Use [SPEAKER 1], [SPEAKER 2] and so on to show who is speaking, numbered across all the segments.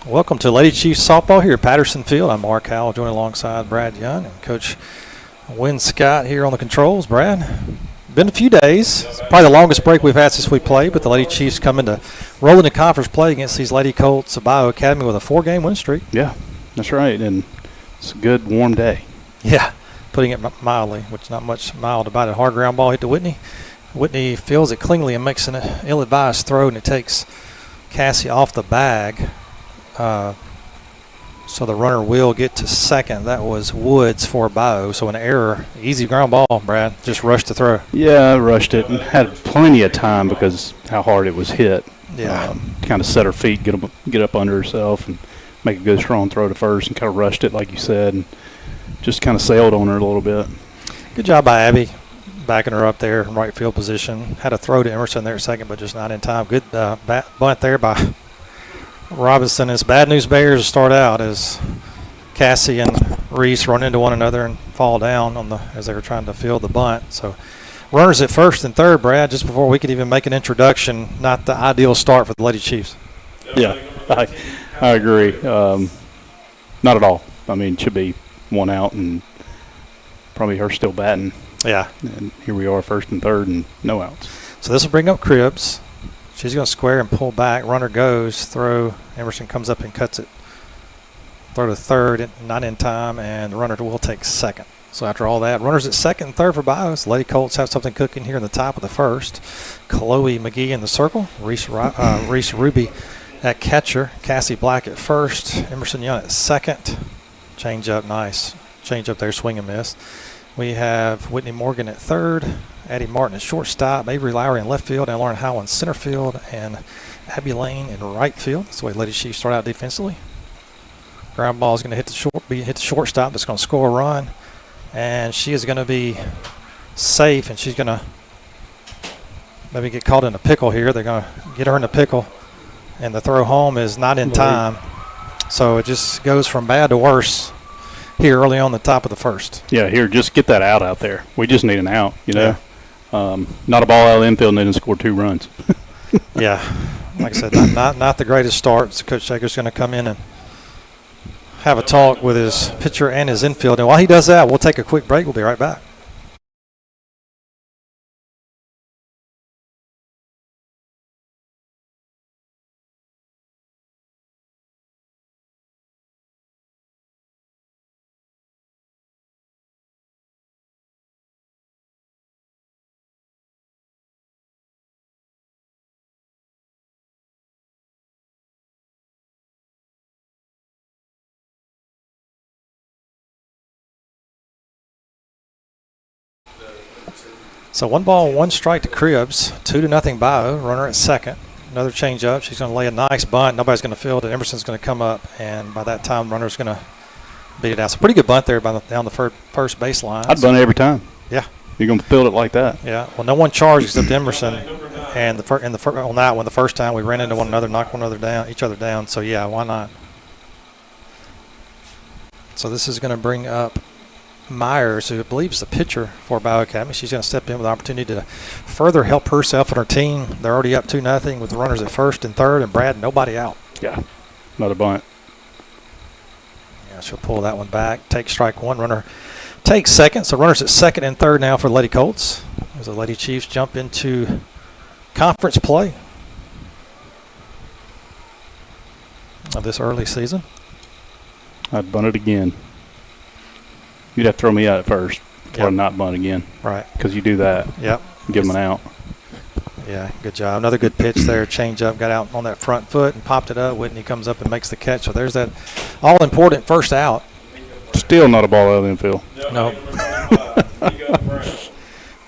[SPEAKER 1] Welcome to Lady Chiefs softball here at Patterson Field. I'm Mark Howell, joined alongside Brad Young and Coach Wynn Scott here on the controls. Brad, been a few days. It's probably the longest break we've had since we played, but the Lady Chiefs come into roll into conference play against these Lady Colts of Bayou Academy with a 4-game win streak.
[SPEAKER 2] Yeah, that's right, and it's a good warm day.
[SPEAKER 1] Yeah, putting it mildly, which not much mild about it. Hard ground ball hit to Whitney. Whitney feels it cleanly and makes an ill-advised throw, and it takes Cassie off the bag. So the runner will get to second. That was Woods for Bayou. So an error. Easy ground ball, Brad. Just rushed the throw.
[SPEAKER 2] Yeah, I rushed it and had plenty of time because how hard it was hit.
[SPEAKER 1] Yeah.
[SPEAKER 2] Kind of set her feet, get up under herself, and make a good strong throw to first, and kind of rushed it like you said, and just kind of sailed on her a little bit.
[SPEAKER 1] Good job by Abby, backing her up there in right field position. Had a throw to Emerson there at second, but just not in time. Good bunt there by Robinson. It's bad news bears to start out as Cassie and Reese run into one another and fall down as they were trying to field the bunt. So runners at first and third, Brad, just before we could even make an introduction. Not the ideal start for the Lady Chiefs.
[SPEAKER 2] Yeah, I agree. Not at all. I mean, it should be one out and probably her still batting.
[SPEAKER 1] Yeah.
[SPEAKER 2] And here we are, first and third, and no outs.
[SPEAKER 1] So this will bring up Cribbs. She's going to square and pull back. Runner goes. Throw. Emerson comes up and cuts it. Throw to third. Not in time. And the runner will take second. So after all that, runners at second and third for Bayou. The Lady Colts have something cooking here in the top of the first. Chloe McGee in the circle. Reese Ruby at catcher. Cassie Black at first. Emerson Young at second. Change up. Nice. Change up there. Swing and miss. We have Whitney Morgan at third. Addie Martin at shortstop, Avery Lowry in left field, and Lauren Howell in center field, and Abby Lane in right field. That's the way Lady Chiefs start out defensively. Ground ball is going to hit the shortstop. That's going to score a run, and she is going to be safe, and she's going to maybe get caught in a pickle here. They're going to get her in a pickle, and the throw home is not in time. So it just goes from bad to worse here early on the top of the first.
[SPEAKER 2] Yeah, here, just get that out there. We just need an out, you know. Yeah. Not a ball out of the infield and then score 2 runs.
[SPEAKER 1] Yeah, like I said, not the greatest start. So Coach Shaker's going to come in and have a talk with his pitcher and his infield. And while he does that, we'll take a quick break. We'll be right back. So 1 ball, 1 strike to Cribbs, 2-0 Bayou. Runner at second. Another change up. She's going to lay a nice bunt. Nobody's going to field it. Emerson's going to come up, and by that time, runner's going to beat it out. So pretty good bunt there down the first baseline.
[SPEAKER 2] I'd bunt every time.
[SPEAKER 1] Yeah.
[SPEAKER 2] You're going to field it like that.
[SPEAKER 1] Yeah. Well, no one charged except Emerson, and on that one, the first time we ran into one another, knocked each other down. So yeah, why not? So this is going to bring up Myers, who I believe is the pitcher for Bayou Academy. She's going to step in with the opportunity to further help herself and her team. They're already up 2-0 with runners at first and third, and Brad, nobody out.
[SPEAKER 2] Yeah, another bunt.
[SPEAKER 1] Yeah, she'll pull that one back. Take strike 1. Runner takes second. So runners at second and third now for the Lady Colts as the Lady Chiefs jump into conference play of this early season.
[SPEAKER 2] I'd bunt it again. You'd have to throw me out at first or not bunt again.
[SPEAKER 1] Right.
[SPEAKER 2] Because you do that.
[SPEAKER 1] Yep.
[SPEAKER 2] Give them an out.
[SPEAKER 1] Yeah, good job. Another good pitch there. Change up, got out on that front foot and popped it up. Whitney comes up and makes the catch. So there's that all-important first out.
[SPEAKER 2] Still not a ball out of the infield.
[SPEAKER 1] No.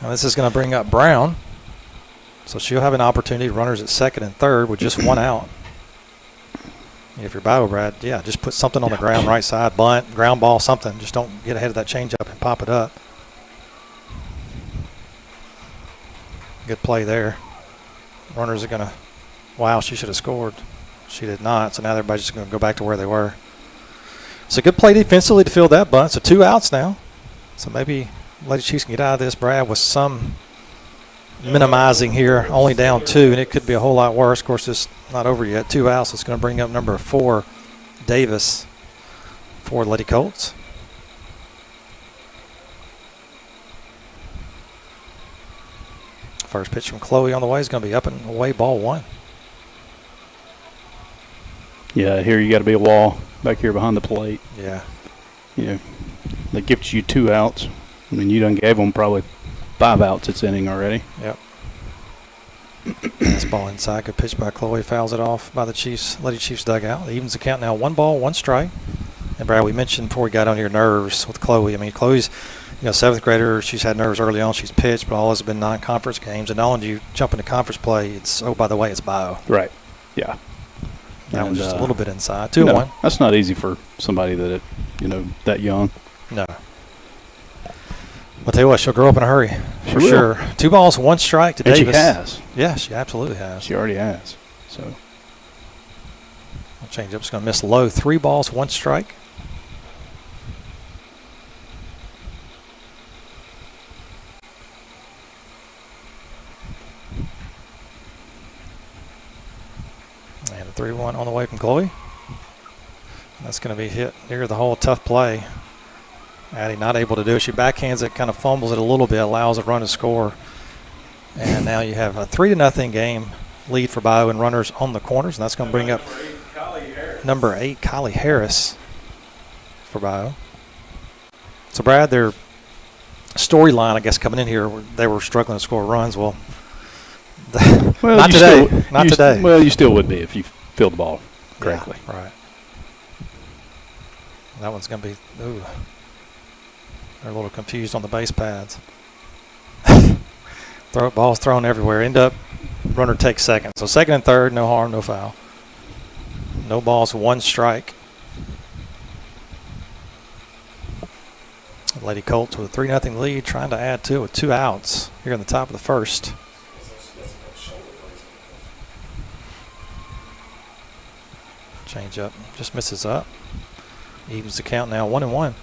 [SPEAKER 1] Now this is going to bring up Brown. So she'll have an opportunity. Runners at second and third with just 1 out. If you're Bayou, Brad, yeah, just put something on the ground, right side, bunt, ground ball, something. Just don't get ahead of that changeup and pop it up. Good play there. Runners are going to, wow, she should have scored. She did not, so now everybody's just going to go back to where they were. It's a good play defensively to field that bunt. So 2 outs now. So maybe Lady Chiefs can get out of this, Brad, with some minimizing here, only down 2, and it could be a whole lot worse. Of course, it's not over yet. 2 outs. It's going to bring up number 4, Davis for Lady Colts. First pitch from Chloe on the way is going to be up and away, ball one.
[SPEAKER 2] Yeah, here you got to be a wall back here behind the plate.
[SPEAKER 1] Yeah.
[SPEAKER 2] You know, they gifted you 2 outs. I mean, you done gave them probably 5 outs this inning already.
[SPEAKER 1] Yep. This ball inside. Good pitch by Chloe. Fouls it off by the Chiefs. Lady Chiefs dugout. It evens the count now. 1 ball, 1 strike. And Brad, we mentioned before we got on your nerves with Chloe. I mean, Chloe's 7th grader. She's had nerves early on. She's pitched, but all has been non-conference games. And not only do you jump into conference play, it's by the way, it's Bayou.
[SPEAKER 2] Right. Yeah.
[SPEAKER 1] That was just a little bit inside. 2-1.
[SPEAKER 2] That's not easy for somebody that young.
[SPEAKER 1] No. I'll tell you what, she'll grow up in a hurry, for sure. 2 balls, 1 strike to Davis.
[SPEAKER 2] She has.
[SPEAKER 1] Yeah, she absolutely has.
[SPEAKER 2] She already has. So.
[SPEAKER 1] Change up's going to miss low. 3 balls, 1 strike. And a 3-1 on the way from Chloe. That's going to be hit near the hole. Tough play. Addie not able to do it. She backhands it, kind of fumbles it a little bit, allows a run to score. And now you have a 3-0 game lead for Bayou and runners on the corners. And that's going to bring up number 8, Kylie Harris for Bayou. So, Brad, their storyline, I guess, coming in here, they were struggling to score runs. Well, not today. Not today.
[SPEAKER 2] Well, you still would be if you filled the ball correctly.
[SPEAKER 1] Yeah, right. That one's going to be, ooh. They're a little confused on the base pads. Balls thrown everywhere. End up, runner takes second. So second and third, no harm, no foul. No balls, 1 strike. Lady Colts with a 3-0 lead, trying to add to it with 2 outs here in the top of the first. Change up, just misses up. Evens the count now, 1-1.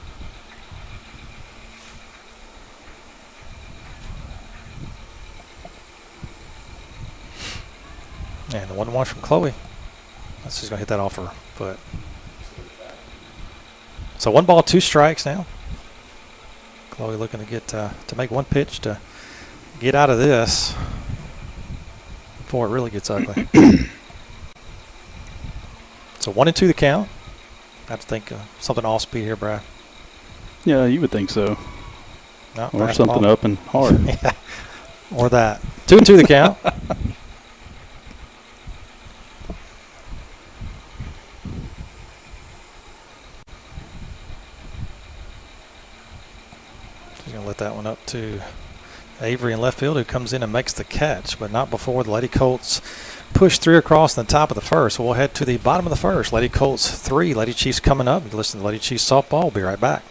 [SPEAKER 1] And the 1-1 from Chloe. That's just going to hit that off her foot. So 1 ball, 2 strikes now. Chloe looking to get to make 1 pitch to get out of this before it really gets ugly. So 1-2 the count. I have to think something off speed here, Brad.
[SPEAKER 2] Yeah, you would think so.
[SPEAKER 1] No,
[SPEAKER 2] or
[SPEAKER 1] fastball.
[SPEAKER 2] Something up and hard.
[SPEAKER 1] Yeah. Or that. 2-2 the count. She's going to let that one up to Avery in left field, who comes in and makes the catch, but not before the Lady Colts push 3 across in the top of the first. So we'll head to the bottom of the first. Lady Colts 3, Lady Chiefs coming up. You listen to Lady Chiefs softball. We'll be right back.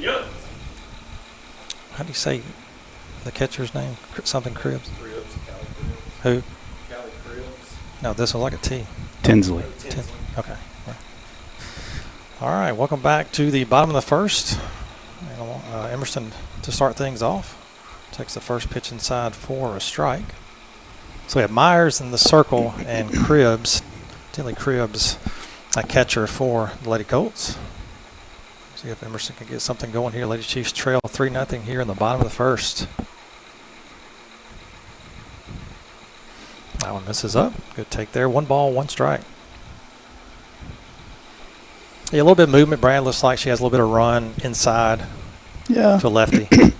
[SPEAKER 3] Yep.
[SPEAKER 1] How do you say the catcher's name? Something Cribs?
[SPEAKER 3] Cribs, Cali Cribs.
[SPEAKER 1] Who?
[SPEAKER 3] Cali Cribs.
[SPEAKER 1] No, this one's like a T.
[SPEAKER 2] Tinsley.
[SPEAKER 1] Okay. All right, welcome back to the bottom of the first. Emerson to start things off. Takes the first pitch inside for a strike. So we have Myers in the circle and Cribs, Tinley Cribs, a catcher for the Lady Colts. See if Emerson can get something going here. Lady Chiefs trail 3-0 here in the bottom of the first. That one misses up. Good take there. 1 ball, 1 strike. Yeah, a little bit of movement. Brad looks like she has a little bit of run inside
[SPEAKER 2] Yeah.
[SPEAKER 1] to a lefty.
[SPEAKER 2] I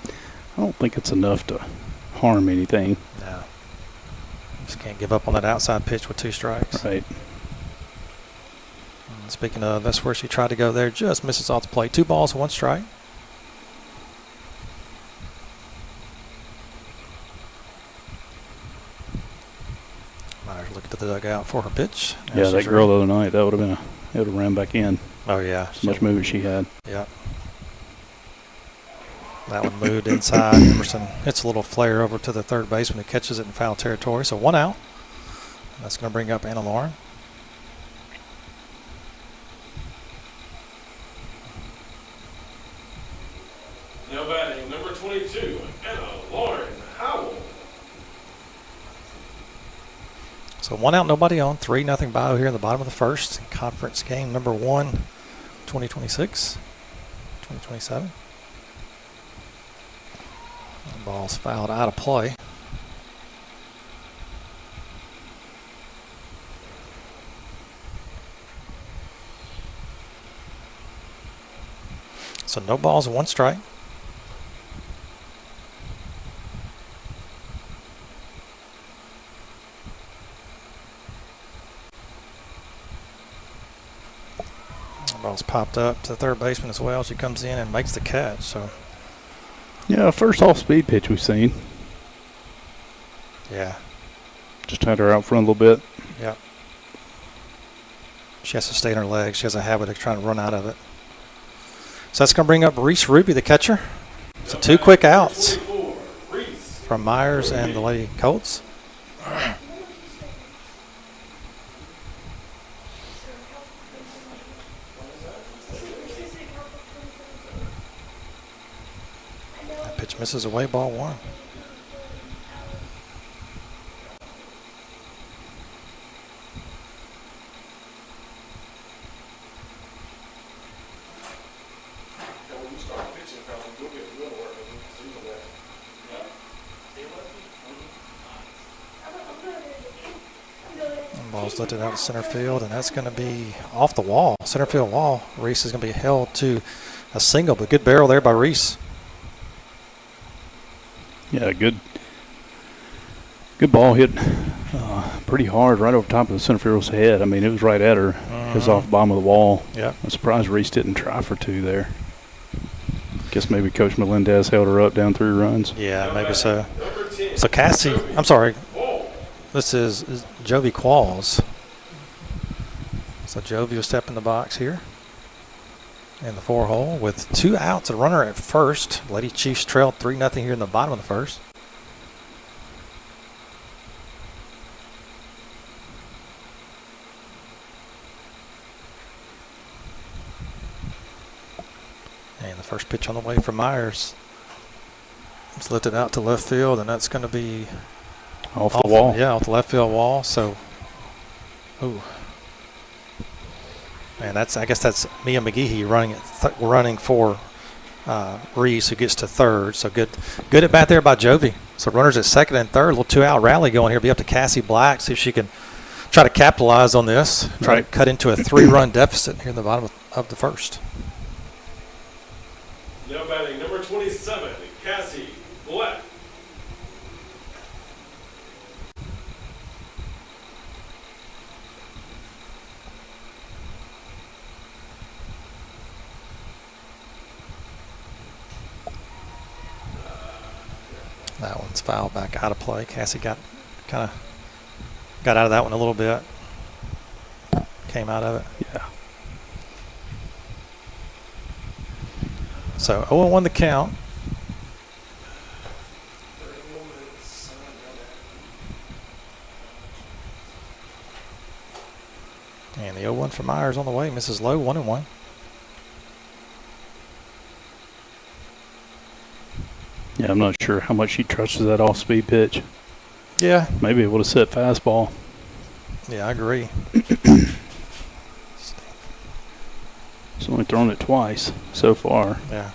[SPEAKER 2] don't think it's enough to harm anything.
[SPEAKER 1] No. Just can't give up on that outside pitch with 2 strikes.
[SPEAKER 2] Right.
[SPEAKER 1] And speaking of, that's where she tried to go there. Just misses off the plate. 2 balls, 1 strike. Myers looking to the dugout for her pitch.
[SPEAKER 2] Yeah,
[SPEAKER 1] she's
[SPEAKER 2] that girl
[SPEAKER 1] ready.
[SPEAKER 2] the other night, that would have been it would have ran back in.
[SPEAKER 1] Oh, yeah.
[SPEAKER 2] So much movement she had.
[SPEAKER 1] Yeah. That one moved inside. Emerson hits a little flare over to the third baseman who catches it in foul territory. So 1 out. That's going to bring up Anna Lauren.
[SPEAKER 3] Now batting number 22, Anna Lauren Howell.
[SPEAKER 1] So 1 out, nobody on. 3-0 Bayou here in the bottom of the first. Conference game number 1, 2026, 2027. The ball's fouled out of play. So no balls, 1 strike. The ball's popped up to the third baseman as well. She comes in and makes the catch. So
[SPEAKER 2] Yeah, first off-speed pitch we've seen.
[SPEAKER 1] yeah,
[SPEAKER 2] Just had her out front a little bit.
[SPEAKER 1] yeah. She has to stay in her legs. She has a habit of trying to run out of it. So that's going to bring up Reese Ruby, the catcher. So 2 quick outs
[SPEAKER 3] 24, Reese.
[SPEAKER 1] from Myers and the Lady Colts. That pitch misses away, ball 1.
[SPEAKER 3] When you start pitching, probably you'll get real work and you can see the way.
[SPEAKER 1] And ball's lifted out to center field, and that's going to be off the wall, center field wall. Reese is going to be held to a single, but good barrel there by Reese.
[SPEAKER 2] Yeah, good ball hit pretty hard right over top of the center field's head. I mean, it was right at her. It was off the bottom of the wall.
[SPEAKER 1] Yeah.
[SPEAKER 2] I'm surprised Reese didn't try for 2 there. Guess maybe Coach Melendez held her up down 3 runs.
[SPEAKER 1] Yeah, maybe so.
[SPEAKER 3] Number 10.
[SPEAKER 1] So Cassie, I'm sorry,
[SPEAKER 3] Ball.
[SPEAKER 1] this is Jovi Qualls. So Jovi will step in the box here in the 4-hole with 2 outs, a runner at first. Lady Chiefs trail 3-0 here in the bottom of the first. And the first pitch on the way from Myers. It's lifted out to left field, and that's going to be
[SPEAKER 2] Off the wall.
[SPEAKER 1] Yeah, off the left field wall. So, ooh. And I guess that's Mia McGehee running for Reese, who gets to third. So good at bat there by Jovi. So runners at second and third. A little 2-out rally going here. Be up to Cassie Black. See if she can try to capitalize on this. Try to cut into a 3-run deficit here in the bottom of the first.
[SPEAKER 3] Now batting number 27, Cassie Black.
[SPEAKER 1] That one's fouled back out of play. Cassie got out of that one a little bit. Came out of it.
[SPEAKER 2] Yeah.
[SPEAKER 1] So 0-1 the count. And the 0-1 for Myers on the way. Misses low, 1-1.
[SPEAKER 2] Yeah, I'm not sure how much she trusts that off-speed pitch.
[SPEAKER 1] Yeah.
[SPEAKER 2] Maybe it would have set fastball.
[SPEAKER 1] Yeah, I agree.
[SPEAKER 2] She's only thrown it twice so far.
[SPEAKER 1] Yeah.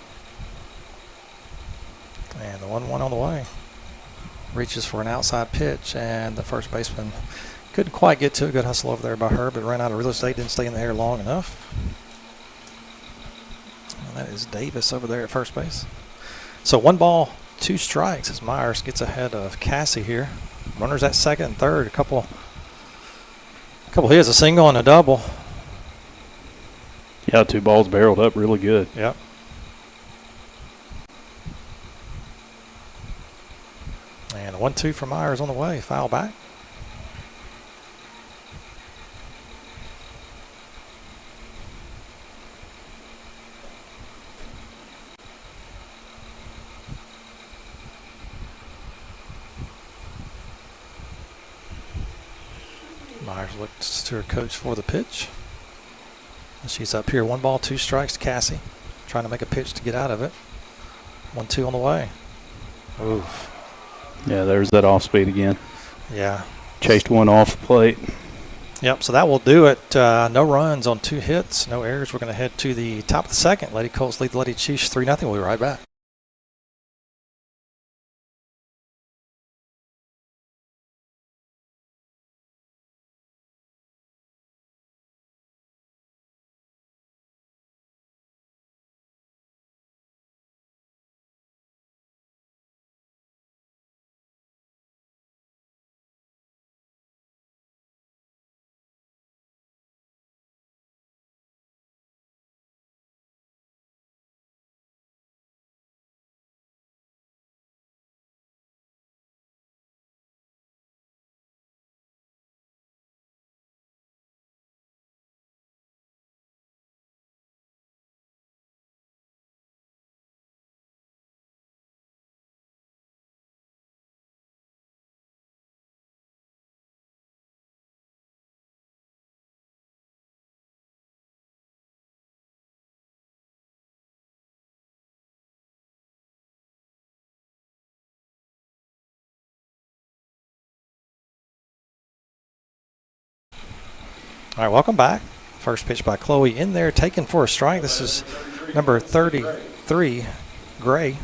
[SPEAKER 1] And the 1-1 on the way. Reaches for an outside pitch, and the first baseman couldn't quite get to it. Good hustle over there by her, but ran out of real estate, didn't stay in the air long enough. And that is Davis over there at first base. So 1 ball, 2 strikes as Myers gets ahead of Cassie here. Runners at second and third. A couple hits, a single and a double.
[SPEAKER 2] Yeah, 2 balls barreled up really good.
[SPEAKER 1] Yep. And a 1-2 for Myers on the way. Foul back. Myers looks to her coach for the pitch. She's up here. 1 ball, 2 strikes to Cassie. Trying to make a pitch to get out of it. 1-2 on the way. Oof.
[SPEAKER 2] Yeah, there's that off speed again.
[SPEAKER 1] Yeah.
[SPEAKER 2] Chased one off the plate.
[SPEAKER 1] Yep, so that will do it. No runs on 2 hits, no errors. We're going to head to the top of the second. Lady Colts lead the Lady Chiefs 3-0. We'll be right back. All right, welcome back. First pitch by Chloe in there, taken for a strike. This is number 33, Gray.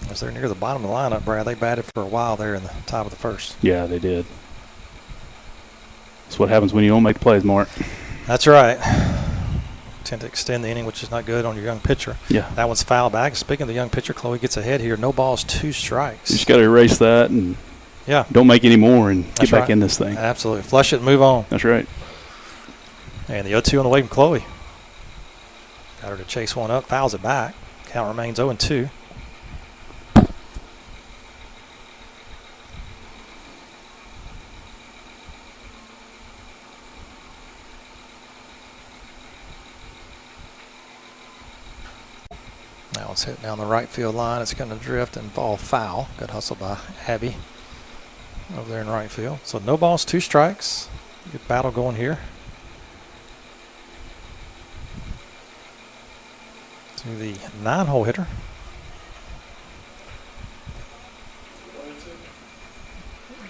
[SPEAKER 1] As they're near the bottom of the lineup, Brad, they batted for a while there in the top of the first.
[SPEAKER 2] Yeah, they did. That's what happens when you don't make the plays, Mark.
[SPEAKER 1] That's right. Tend to extend the inning, which is not good on your young pitcher.
[SPEAKER 2] Yeah.
[SPEAKER 1] That one's foul back. Speaking of the young pitcher, Chloe gets ahead here. No balls, 2 strikes.
[SPEAKER 2] You just got to erase that and
[SPEAKER 1] yeah,
[SPEAKER 2] don't make any more and
[SPEAKER 1] That's
[SPEAKER 2] get back
[SPEAKER 1] right.
[SPEAKER 2] in this thing.
[SPEAKER 1] Absolutely. Flush it and move on.
[SPEAKER 2] That's right.
[SPEAKER 1] And the 0-2 on the way from Chloe. Got her to chase one up, fouls it back. Count remains 0-2. That one's hitting down the right field line. It's going to drift and ball foul. Good hustle by Abby over there in right field. So no balls, 2 strikes. Good battle going here. To the 9-hole hitter.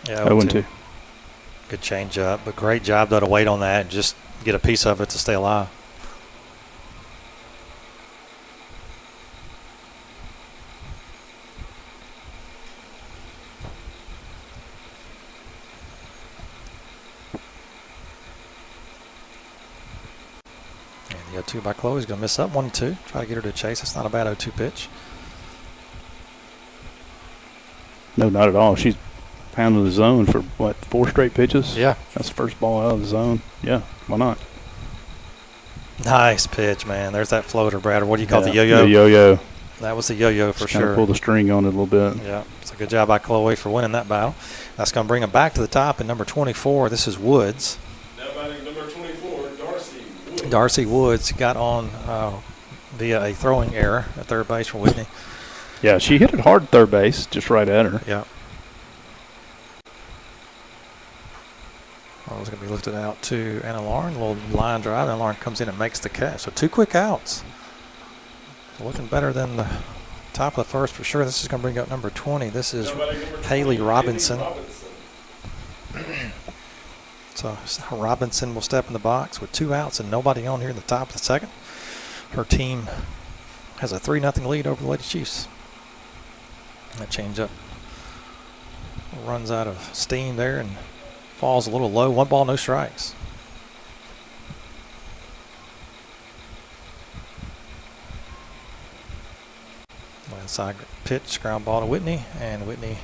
[SPEAKER 1] Yeah,
[SPEAKER 2] 0-2.
[SPEAKER 1] Good change up, but great job though to wait on that and just get a piece of it to stay alive. And the 0-2 by Chloe's going to miss up 1-2. Try to get her to chase. It's not a bad 0-2 pitch.
[SPEAKER 2] No, not at all. She's pounding the zone for, what, 4 straight pitches?
[SPEAKER 1] Yeah.
[SPEAKER 2] That's the first ball out of the zone. Yeah, why not?
[SPEAKER 1] Nice pitch, man. There's that floater, Brad. Or what do you call it, the yo-yo?
[SPEAKER 2] The yo-yo.
[SPEAKER 1] That was the yo-yo for
[SPEAKER 2] Just kind
[SPEAKER 1] sure.
[SPEAKER 2] of pull the string on it a little bit.
[SPEAKER 1] Yeah, it's a good job by Chloe for winning that battle. That's going to bring them back to the top in number 24. This is Woods.
[SPEAKER 3] Now batting number 24, Darcy Woods.
[SPEAKER 1] Darcy Woods got via a throwing error at third base for Whitney.
[SPEAKER 2] Yeah, she hit it hard at third base, just right at her.
[SPEAKER 1] Yeah. I was going to be lifted out to Anna Lauren. A little line drive. Anna Lauren comes in and makes the catch. So 2 quick outs. Looking better than the top of the first for sure. This is going to bring up number 20. This is Haley Robinson. So Robinson will step in the box with 2 outs and nobody on here in the top of the second. Her team has a 3-0 lead over the Lady Chiefs. That changeup runs out of steam there and falls a little low. 1 ball, no strikes. Inside pitch, ground ball to Whitney, and Whitney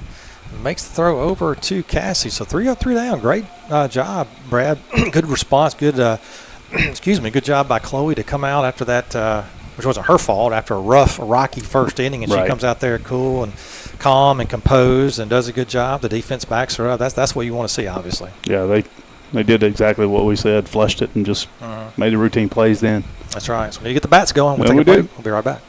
[SPEAKER 1] makes the throw over to Cassie. So 3 up, 3 down. Great job, Brad. Good response. Good, excuse me. Good job by Chloe to come out after that, which wasn't her fault. After a rough, rocky first inning, and she comes out there cool and calm and composed and does a good job. The defense backs her up. That's what you want to see, obviously.
[SPEAKER 2] Yeah, they did exactly what we said. Flushed it and just made the routine plays. Then.
[SPEAKER 1] That's right. So when you get the bats going, we'll
[SPEAKER 2] Yeah,
[SPEAKER 1] take
[SPEAKER 2] we
[SPEAKER 1] a break.
[SPEAKER 2] do.
[SPEAKER 1] We'll be right back.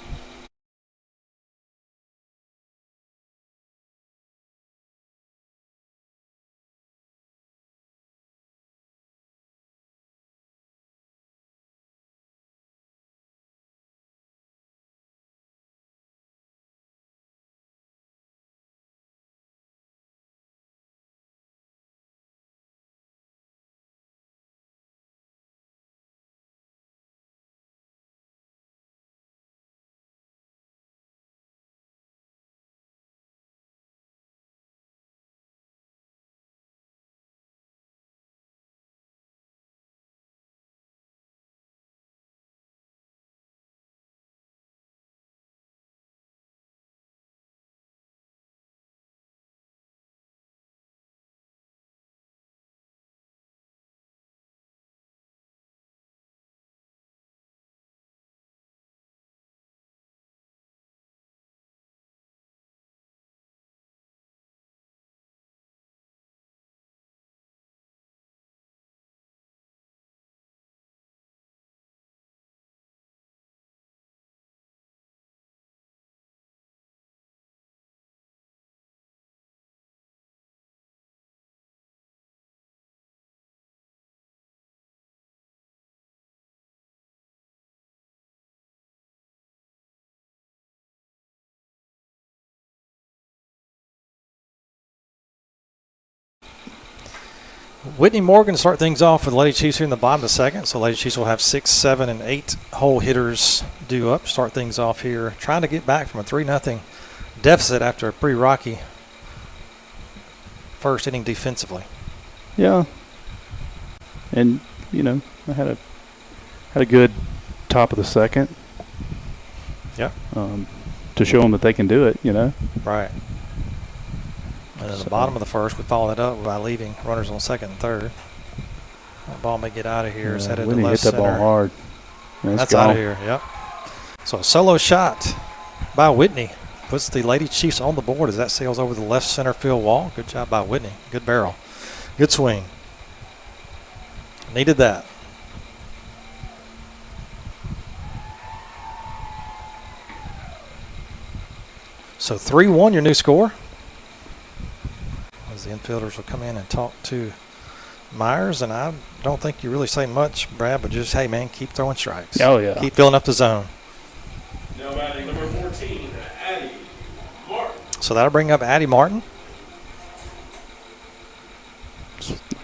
[SPEAKER 1] Whitney Morgan to start things off with Lady Chiefs here in the bottom of the second. So Lady Chiefs will have 6, 7, and 8 hole hitters due up. Start things off here, trying to get back from a 3-0 deficit after a pretty rocky first inning defensively.
[SPEAKER 2] Yeah, and I had a good top of the second.
[SPEAKER 1] Yeah.
[SPEAKER 2] To show them that they can do it.
[SPEAKER 1] Right. And in the bottom of the first, we follow that up by leaving runners on second and third. That ball may get out of here. It's headed to
[SPEAKER 2] Whitney
[SPEAKER 1] left
[SPEAKER 2] hit that
[SPEAKER 1] center.
[SPEAKER 2] ball hard.
[SPEAKER 1] That's out of here. Yep. So a solo shot by Whitney puts the Lady Chiefs on the board as that sails over the left center field wall. Good job by Whitney. Good barrel. Good swing. Needed that. So 3-1 your new score. As the infielders will come in and talk to Myers, and I don't think you really say much, Brad, but just, hey, man, keep throwing strikes.
[SPEAKER 2] Oh, yeah.
[SPEAKER 1] Keep filling up the zone.
[SPEAKER 3] Now batting number 14, Addie Martin.
[SPEAKER 1] So that'll bring up Addie Martin.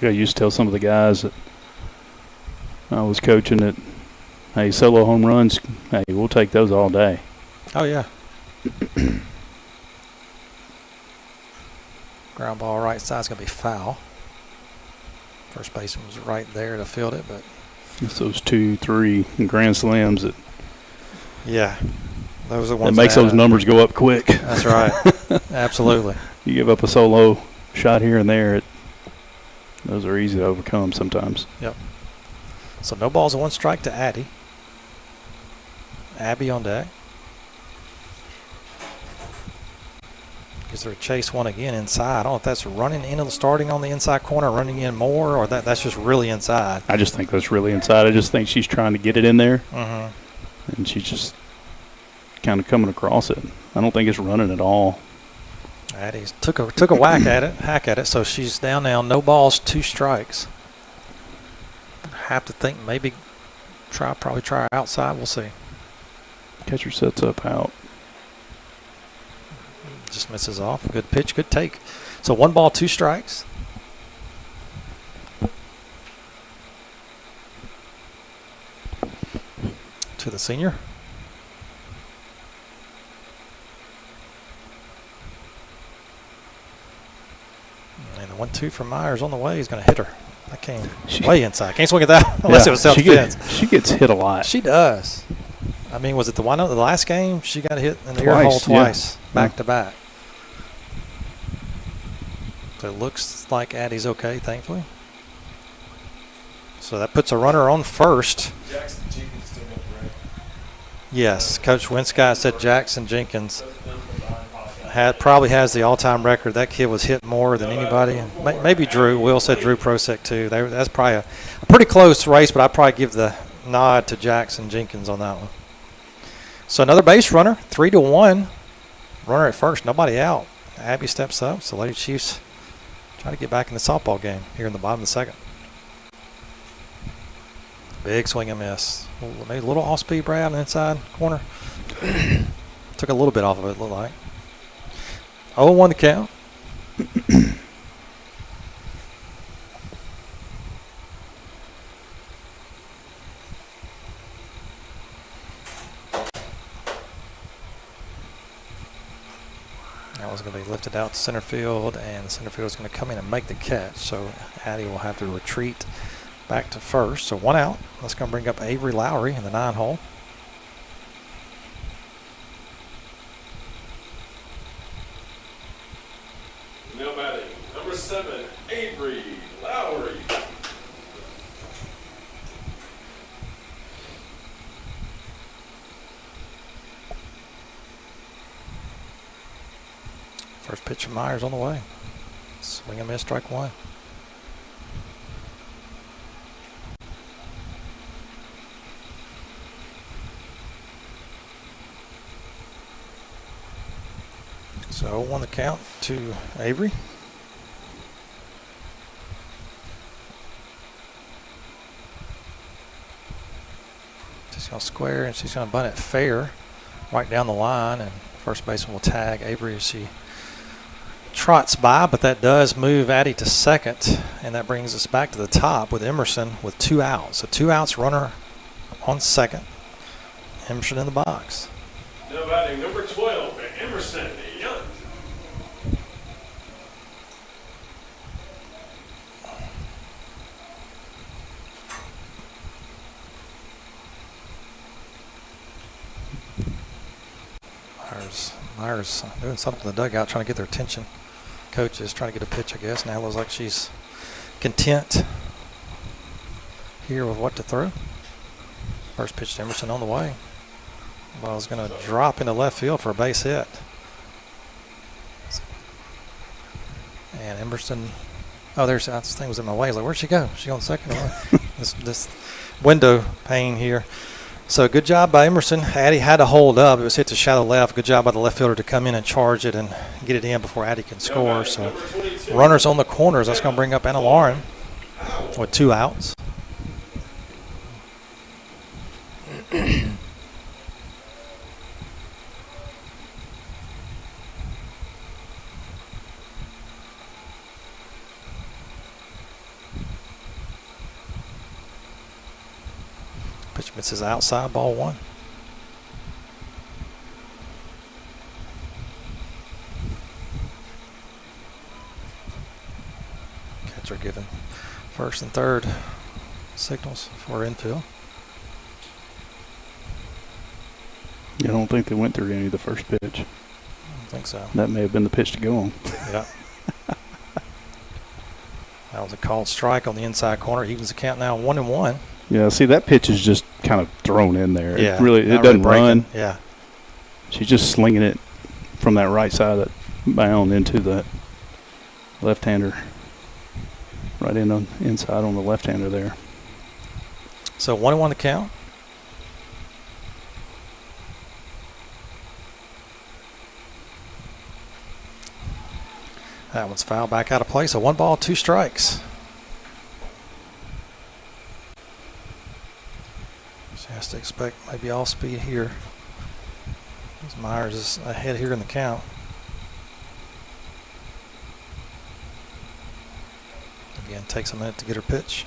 [SPEAKER 2] I used to tell some of the guys that I was coaching that, hey, solo home runs, hey, we'll take those all day.
[SPEAKER 1] Oh, yeah. Ground ball right side's going to be foul. First baseman was right there to field it, but
[SPEAKER 2] It's those 2, 3 grand slams that
[SPEAKER 1] yeah, those are the ones
[SPEAKER 2] it makes those numbers go up quick.
[SPEAKER 1] That's right. Absolutely.
[SPEAKER 2] You give up a solo shot here and there, those are easy to overcome sometimes.
[SPEAKER 1] Yep. So no balls and 1 strike to Addie. Abby on deck. Is there a chase one again inside? I don't know if that's running in, starting on the inside corner, running in more, or that's just really inside.
[SPEAKER 2] I just think that's really inside. I just think she's trying to get it in there,
[SPEAKER 1] Mm-hmm.
[SPEAKER 2] and she's just kind of coming across it. I don't think it's running at all.
[SPEAKER 1] Addie took a hack at it. So she's down now. No balls, 2 strikes. Have to think maybe probably try her outside. We'll see.
[SPEAKER 2] Catcher sets up out.
[SPEAKER 1] Just misses off. Good pitch, good take. So 1 ball, 2 strikes. To the senior. And the 1-2 from Myers on the way. He's going to hit her. That came way inside. Can't swing at that unless it was self-defense.
[SPEAKER 2] She gets hit a lot.
[SPEAKER 1] She does. I mean, was it the last game? She got hit in the ear hole twice, back to back. So it looks like Addie's okay, thankfully. So that puts a runner on first.
[SPEAKER 3] Jackson Jenkins still got the right.
[SPEAKER 1] Yes, Coach Winscott said Jackson Jenkins probably has the all-time record. That kid was hit more than anybody. Maybe Drew. Will said Drew Prosek too. That's probably a pretty close race, but I'd probably give the nod to Jackson Jenkins on that one. So another base runner, 3-1. Runner at first, nobody out. Abby steps up. So Lady Chiefs try to get back in the softball game here in the bottom of the second. Big swing and miss. Maybe a little off-speed Brad on the inside corner. Took a little bit off of it, looked like. 0-1 the count. That was going to be lifted out to center field, and the center field is going to come in and make the catch. So Addie will have to retreat back to first. So 1 out. That's going to bring up Avery Lowry in the 9 hole.
[SPEAKER 3] Now batting, number 7, Avery Lowry.
[SPEAKER 1] First pitch from Myers on the way. Swing and miss, strike 1. So 1 the count to Avery. She's going to square and she's going to bunt it fair right down the line, and first baseman will tag Avery as she trots by, but that does move Addie to second, and that brings us back to the top with Emerson with 2 outs. So 2 outs, runner on second. Emerson in the box.
[SPEAKER 3] Now batting, number 12, Emerson Young.
[SPEAKER 1] Myers doing something in the dugout, trying to get their attention. Coach is trying to get a pitch, I guess. Now it looks like she's content here with what to throw. First pitch to Emerson on the way. Ball's going to drop into left field for a base hit. And Emerson, this thing was in my way. I was like, where'd she go? She on second? this window pane here. So good job by Emerson. Addie had to hold up. It was hit to shallow left. Good job by the left fielder to come in and charge it and get it in before Addie can score. So runners on the corners. That's going to bring up Anna Lauren with 2 outs. Pitch misses outside, ball 1. Catcher giving first and third signals for infield.
[SPEAKER 2] I don't think they went through any of the first pitch.
[SPEAKER 1] I don't think so.
[SPEAKER 2] That may have been the pitch to go on.
[SPEAKER 1] Yeah. That was a called strike on the inside corner. Evens the count now 1-1.
[SPEAKER 2] Yeah, see, that pitch is just kind of thrown in there.
[SPEAKER 1] Yeah,
[SPEAKER 2] it doesn't run.
[SPEAKER 1] Yeah.
[SPEAKER 2] She's just slinging it from that right side of that mound into the left-hander. Right in on inside on the left-hander there.
[SPEAKER 1] So 1-1 to count. That one's fouled back out of play. So 1 ball, 2 strikes. She has to expect maybe all speed here. As Myers is ahead here in the count. Again, takes a minute to get her pitch.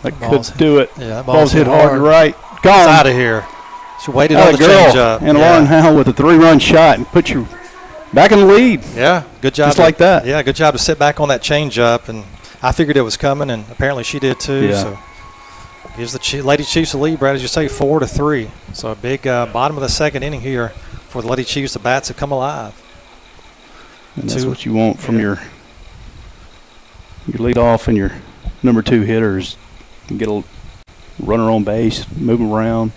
[SPEAKER 2] That could do it.
[SPEAKER 1] Yeah, that
[SPEAKER 2] Ball's hit hard to right.
[SPEAKER 1] It's
[SPEAKER 2] Gone.
[SPEAKER 1] out of here. She waited
[SPEAKER 2] That
[SPEAKER 1] on the
[SPEAKER 2] girl.
[SPEAKER 1] changeup.
[SPEAKER 2] And
[SPEAKER 1] yeah.
[SPEAKER 2] Lauren Howell with a 3-run shot and put you back in the lead.
[SPEAKER 1] Yeah, good job.
[SPEAKER 2] Just like that.
[SPEAKER 1] Yeah, good job to sit back on that changeup, and I figured it was coming, and apparently she did too.
[SPEAKER 2] Yeah.
[SPEAKER 1] So gives the Lady Chiefs a lead, Brad, as you say, 4-3. So a big bottom of the second inning here for the Lady Chiefs. The bats have come alive.
[SPEAKER 2] And that's what you want from your lead off and your number 2 hitters. You get a runner on base, move them around,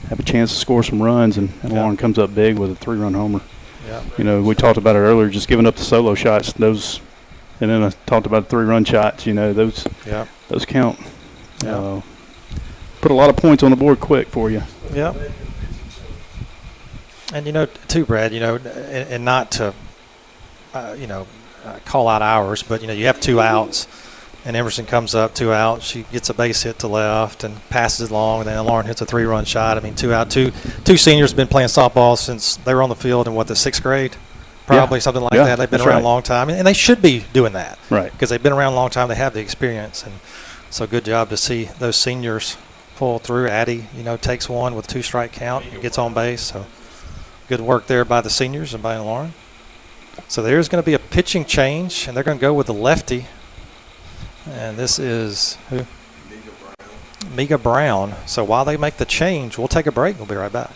[SPEAKER 2] have a chance to score some runs, and Lauren comes up big with a 3-run homer.
[SPEAKER 1] Yeah.
[SPEAKER 2] You know, we talked about it earlier, just giving up the solo shots. Those, and then I talked about 3-run shots. You know, those count.
[SPEAKER 1] Yeah.
[SPEAKER 2] Put a lot of points on the board quick for you.
[SPEAKER 1] Yeah. And, you know, too, Brad, you know, and not to, call out ours, but, you know, you have 2 outs, and Emerson comes up, 2 out. She gets a base hit to left and passes it long, and then Lauren hits a 3-run shot. I mean, 2 out. Two seniors have been playing softball since they were on the field in, the 6th grade? Probably something like that. They've been around a long time, and they should be doing that.
[SPEAKER 2] Right.
[SPEAKER 1] Because they've been around a long time. They have the experience. And so good job to see those seniors pull through. Addie, you know, takes one with 2-strike count and gets on base. So good work there by the seniors and by Lauren. So there's going to be a pitching change, and they're going to go with the lefty. And this is who? Mega Brown. So while they make the change, we'll take a break. We'll be right back.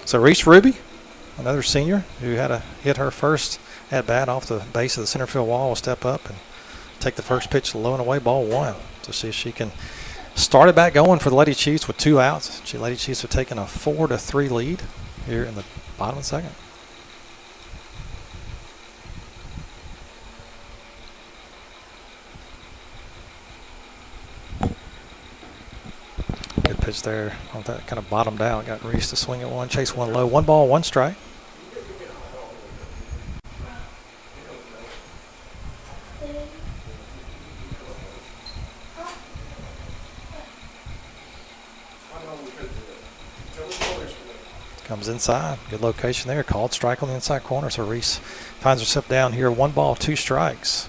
[SPEAKER 1] So Reese Ruby, another senior who had to hit her first at bat off the base of the center field wall, will step up and take the first pitch low and away, ball 1, to see if she can start it back going for the Lady Chiefs with 2 outs. The Lady Chiefs have taken a 4-3 lead here in the bottom of the second. Good pitch there. That kind of bottomed out. Got Reese to swing at one, chase one low. 1 ball, 1 strike. Comes inside. Good location there. Called strike on the inside corner. So Reese finds herself down here. 1 ball, 2 strikes.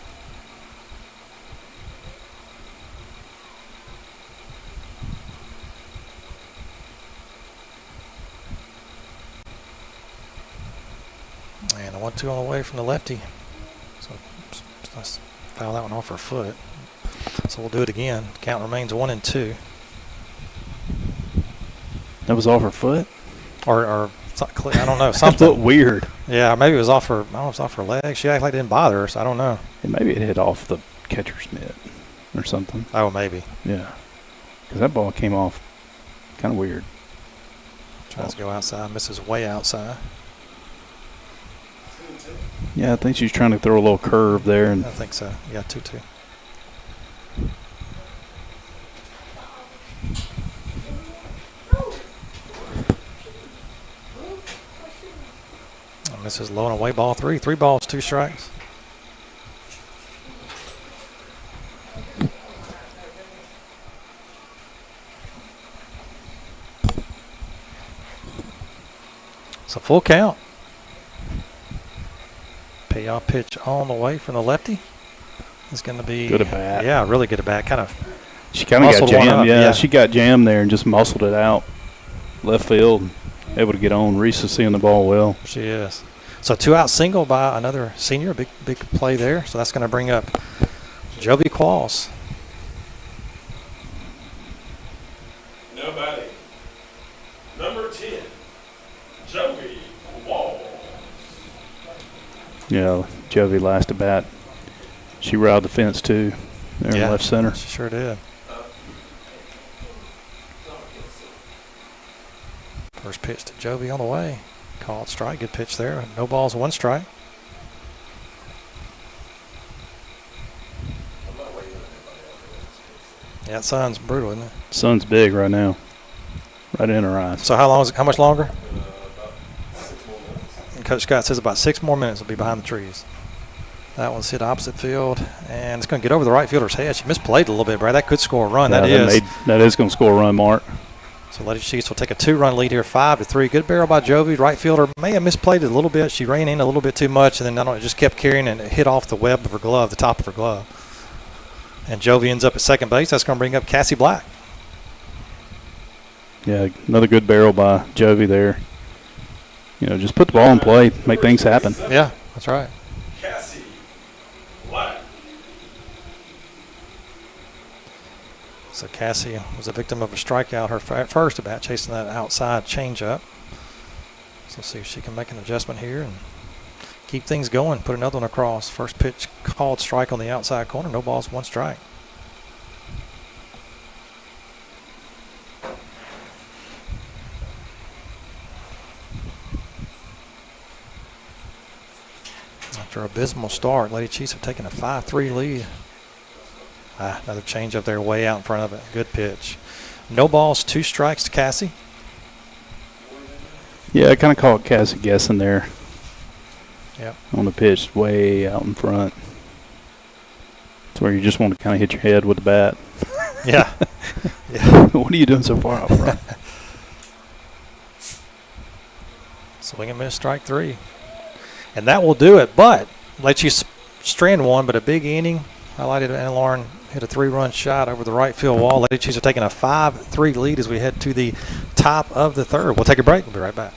[SPEAKER 1] And a 1-2 on the way from the lefty. So let's foul that one off her foot. So we'll do it again. Count remains 1-2.
[SPEAKER 2] That was off her foot?
[SPEAKER 1] Or I don't know,
[SPEAKER 2] That
[SPEAKER 1] something.
[SPEAKER 2] looked weird.
[SPEAKER 1] Yeah, maybe it was off her. I don't know if it was off her leg. She acted like it didn't bother her, so I don't know.
[SPEAKER 2] And maybe it hit off the catcher's mitt or something.
[SPEAKER 1] Oh, maybe.
[SPEAKER 2] Yeah. Because that ball came off kind of weird.
[SPEAKER 1] Tries to go outside, misses way outside.
[SPEAKER 2] Yeah, I think she's trying to throw a little curve there. And
[SPEAKER 1] I think so. Yeah, 2-2. Misses low and away, ball 3. 3 balls, 2 strikes. It's a full count. Payoff pitch on the way from the lefty. It's going to be
[SPEAKER 2] good at bat.
[SPEAKER 1] Yeah, really good at bat.
[SPEAKER 2] She kind of got
[SPEAKER 1] muscled one
[SPEAKER 2] jammed.
[SPEAKER 1] up,
[SPEAKER 2] Yeah,
[SPEAKER 1] yeah.
[SPEAKER 2] she got jammed there and just muscled it out. Left field, able to get on. Reese is seeing the ball well.
[SPEAKER 1] She is. So 2-out single by another senior. Big play there. So that's going to bring up Jovi Qualls.
[SPEAKER 3] Now batting, number 10, Jovi Wall.
[SPEAKER 2] Yeah, Jovi last at bat. She riled the fence too. There in left center.
[SPEAKER 1] She sure did. First pitch to Jovi on the way. Called strike. Good pitch there. No balls, 1 strike. Yeah, that sun's brutal, isn't it?
[SPEAKER 2] Sun's big right now. Right in her eyes.
[SPEAKER 1] So how much longer?
[SPEAKER 3] About 6 more minutes.
[SPEAKER 1] And Coach Scott says about 6 more minutes will be behind the trees. That one's hit opposite field, and it's going to get over the right fielder's head. She misplayed a little bit, Brad. That could score a run.
[SPEAKER 2] Yeah, that is going to score a run, Mark.
[SPEAKER 1] So Lady Chiefs will take a 2-run lead here, 5-3. Good barrel by Jovi. Right fielder may have misplayed it a little bit. She ran in a little bit too much, and then it just kept carrying and it hit off the web of her glove, the top of her glove. And Jovi ends up at second base. That's going to bring up Cassie Black.
[SPEAKER 2] Yeah, another good barrel by Jovi there. You know, just put the ball in play, make things happen.
[SPEAKER 1] Yeah, that's right.
[SPEAKER 3] Cassie Black.
[SPEAKER 1] So Cassie was a victim of a strikeout her first at bat, chasing that outside changeup. So see if she can make an adjustment here and keep things going. Put another one across. First pitch called strike on the outside corner. No balls, 1 strike. After an abysmal start, Lady Chiefs have taken a 5-3 lead. Another change up there way out in front of it. Good pitch. No balls, 2 strikes to Cassie.
[SPEAKER 2] Yeah, I kind of caught Cassie guessing there.
[SPEAKER 1] Yep.
[SPEAKER 2] On the pitch, way out in front. It's where you just want to kind of hit your head with the bat.
[SPEAKER 1] Yeah. Yeah.
[SPEAKER 2] What are you doing so far out front?
[SPEAKER 1] Swing and miss, strike 3. And that will do it. But let you strand one, but a big inning. Highlighted, and Lauren hit a 3-run shot over the right field wall. Lady Chiefs are taking a 5-3 lead as we head to the top of the 3rd. We'll take a break. We'll be right back.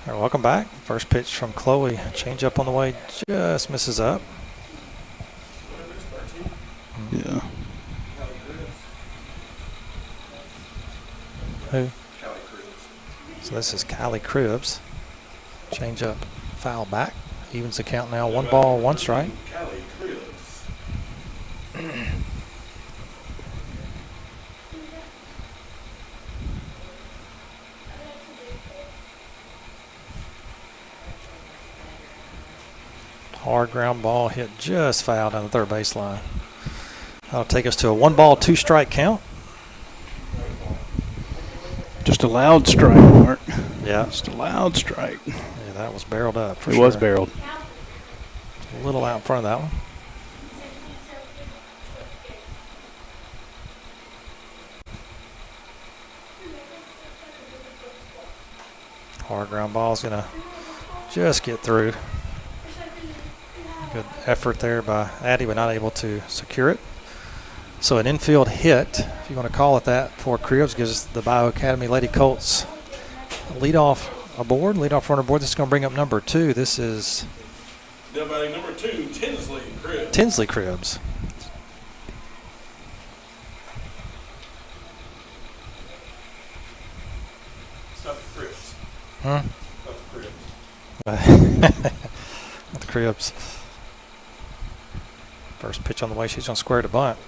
[SPEAKER 1] All right, welcome back. First pitch from Chloe. Change up on the way, just misses up.
[SPEAKER 2] Yeah.
[SPEAKER 1] Who? So this is Kylie Cribbs. Change up, foul back. Evens the count now. 1 ball, 1 strike.
[SPEAKER 3] Callie Cribbs.
[SPEAKER 1] Hard ground ball hit just foul down the third baseline. That'll take us to a 1-ball, 2-strike count.
[SPEAKER 2] Just a loud strike, Mark.
[SPEAKER 1] Yeah.
[SPEAKER 2] Just a loud strike.
[SPEAKER 1] Yeah, that was barreled up for
[SPEAKER 2] It
[SPEAKER 1] sure.
[SPEAKER 2] was barreled.
[SPEAKER 1] A little out in front of that one. Hard ground ball is going to just get through. Good effort there by Addy, but not able to secure it. So an infield hit, if you want to call it that, for Cribs gives the Bayou Academy Lady Colts leadoff runner aboard. This is going to bring up number 2. This is
[SPEAKER 3] Now batting number 2, Tinsley Cribs.
[SPEAKER 1] Tinsley Cribs.
[SPEAKER 3] It's not the Cribs.
[SPEAKER 1] Huh?
[SPEAKER 3] Not the Cribs.
[SPEAKER 1] Not the Cribs. First pitch on the way. She's going to square to bunt.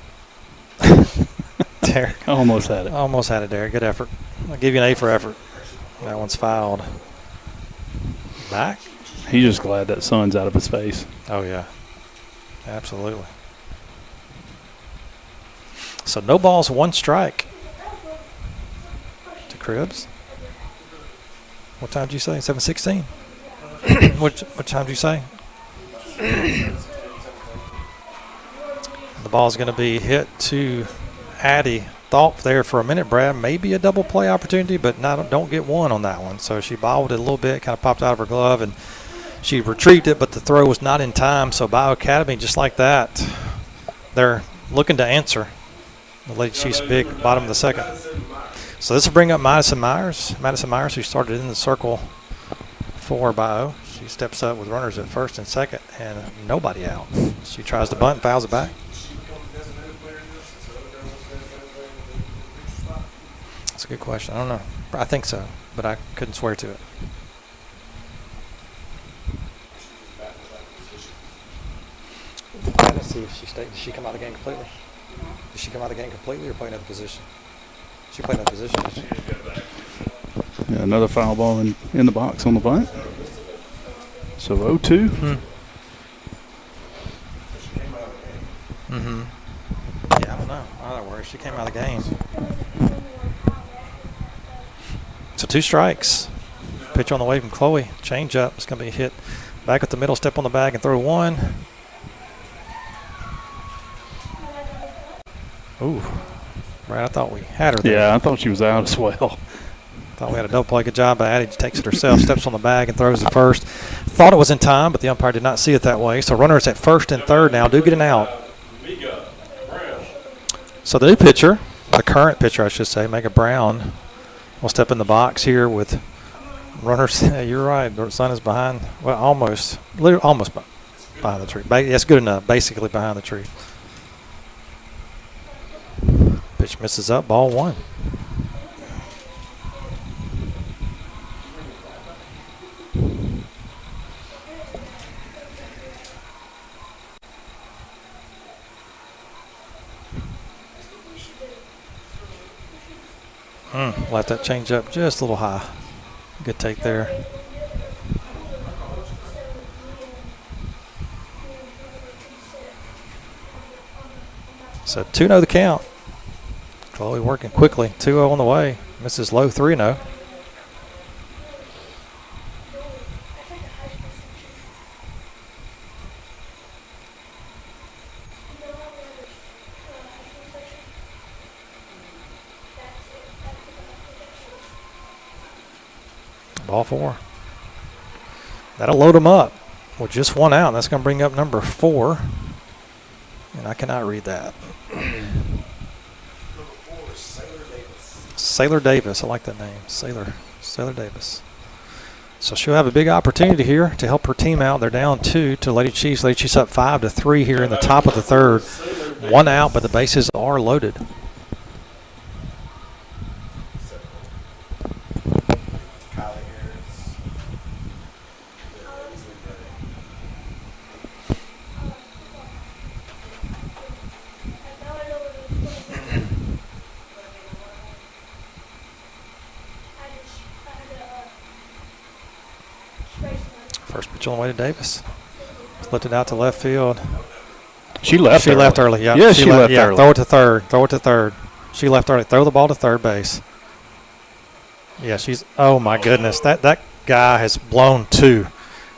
[SPEAKER 1] Derek.
[SPEAKER 2] Almost had it.
[SPEAKER 1] Almost had it, Derek. Good effort. I'll give you an A for effort. That one's fouled. Back?
[SPEAKER 2] He's just glad that sun's out of his face.
[SPEAKER 1] Oh, yeah. Absolutely. So no balls, 1 strike to Cribs. What time did you say? 7:16? What time did you say? The ball's going to be hit to Addie. Thought there for a minute, Brad, maybe a double play opportunity, but don't get one on that one. So she bobbled it a little bit, kind of popped out of her glove, and she retrieved it, but the throw was not in time. So Bayou Academy, just like that, they're looking to answer. The Lady Chiefs big bottom of the second. So this will bring up Madison Myers. Madison Myers, who started in the circle for Bayou. She steps up with runners at first and second, and nobody out. She tries to bunt, fouls it back. That's a good question. I don't know. I think so, but I couldn't swear to it. Let's see if did she come out of the game completely? Did she come out of the game completely or play another position? She played another position, didn't she?
[SPEAKER 2] Yeah, another foul ball in the box on the bunt. So 0-2.
[SPEAKER 1] Mm-hmm. Yeah, I don't know. I don't worry. She came out of the game. So 2 strikes. Pitch on the way from Chloe. Change up. It's going to be hit back at the middle, step on the bag, and throw 1. Ooh. Right, I thought we had her there.
[SPEAKER 2] Yeah, I thought she was out as well.
[SPEAKER 1] Thought we had a double play. Good job by Addie. Takes it herself, steps on the bag, and throws it first. Thought it was in time, but the umpire did not see it that way. So runners at first and third now do get an out. So the new pitcher, the current pitcher, I should say, Mega Brown, will step in the box here with runners. You're right. The sun is behind. Well, almost behind the tree. That's good enough. Basically behind the tree. Pitch misses up. Ball 1. Let that change up just a little high. Good take there. So 2-0 the count. Chloe working quickly. 2-0 on the way. Misses low 3-0. Ball 4. That'll load them up with just 1 out. That's going to bring up number 4. And I cannot read that. Sailor Davis. I like that name. Sailor Davis. So she'll have a big opportunity here to help her team out. They're down 2 to Lady Chiefs. Lady Chiefs up 5-3 here in the top of the third. 1 out, but the bases are loaded. First pitch on the way to Davis. Flipped it out to left field.
[SPEAKER 2] She left.
[SPEAKER 1] She left early. Yeah.
[SPEAKER 2] Yeah, she left
[SPEAKER 1] yeah,
[SPEAKER 2] early.
[SPEAKER 1] Throw it to third. Throw it to third. She left early. Throw the ball to third base. Yeah, she's. Oh my goodness, that guy has blown two.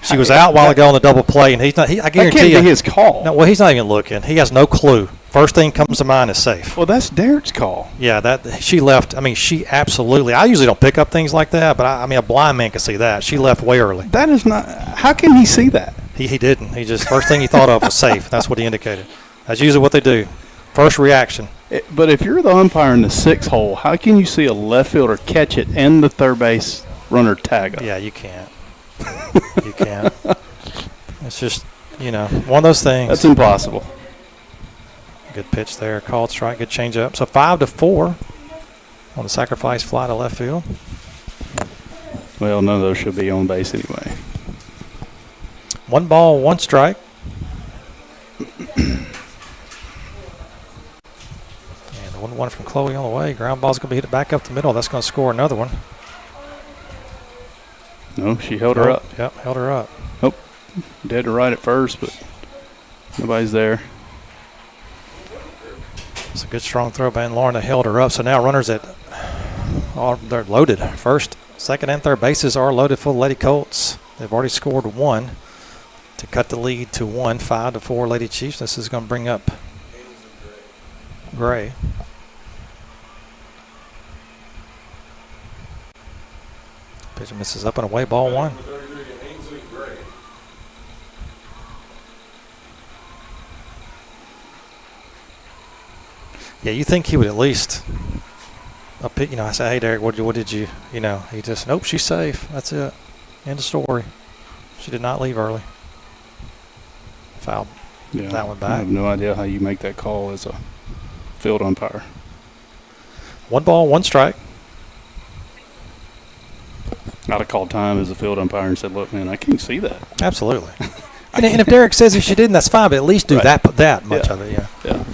[SPEAKER 1] She was out a while ago on the double play, and he's not. I guarantee
[SPEAKER 2] that can't
[SPEAKER 1] you.
[SPEAKER 2] be his call.
[SPEAKER 1] No, well, he's not even looking. He has no clue. First thing comes to mind is safe.
[SPEAKER 2] Well, that's Derek's call.
[SPEAKER 1] Yeah, that she left. I mean, she absolutely. I usually don't pick up things like that, but I mean, a blind man can see that. She left way early.
[SPEAKER 2] That is not. How can he see that?
[SPEAKER 1] He didn't. He just first thing he thought of was safe. That's what he indicated. That's usually what they do. First reaction.
[SPEAKER 2] But if you're the umpire in the 6 hole, how can you see a left fielder catch it and the third base runner tag him?
[SPEAKER 1] Yeah, you can't. You can't. It's just, one of those things.
[SPEAKER 2] That's impossible.
[SPEAKER 1] Good pitch there. Called strike. Good changeup. So 5-4 on the sacrifice fly to left field.
[SPEAKER 2] Well, none of those should be on base anyway.
[SPEAKER 1] 1 ball, 1 strike. And the 1-1 from Chloe on the way. Ground ball's going to be hit back up the middle. That's going to score another one.
[SPEAKER 2] No, she held her up.
[SPEAKER 1] Yep, held her up.
[SPEAKER 2] Oh, dead to right at first, but nobody's there.
[SPEAKER 1] It's a good strong throw by Lorna. Held her up. So now runners they're loaded. First, second, and third bases are loaded for the Lady Colts. They've already scored 1 to cut the lead to 1, 5-4 Lady Chiefs. This is going to bring up Gray. Pitcher misses up and away, ball 1. Yeah, you think he would at least, I say, hey, Derek, what did you, he just, nope, she's safe. That's it. End of story. She did not leave early. Fouled that one back.
[SPEAKER 2] I have no idea how you make that call as a field umpire.
[SPEAKER 1] 1 ball, 1 strike.
[SPEAKER 2] I'd have called time as a field umpire and said, look, man, I can't see that.
[SPEAKER 1] Absolutely. and if Derek says if she didn't, that's fine, but at least do
[SPEAKER 2] Right.
[SPEAKER 1] that much of it, yeah.
[SPEAKER 2] Yeah.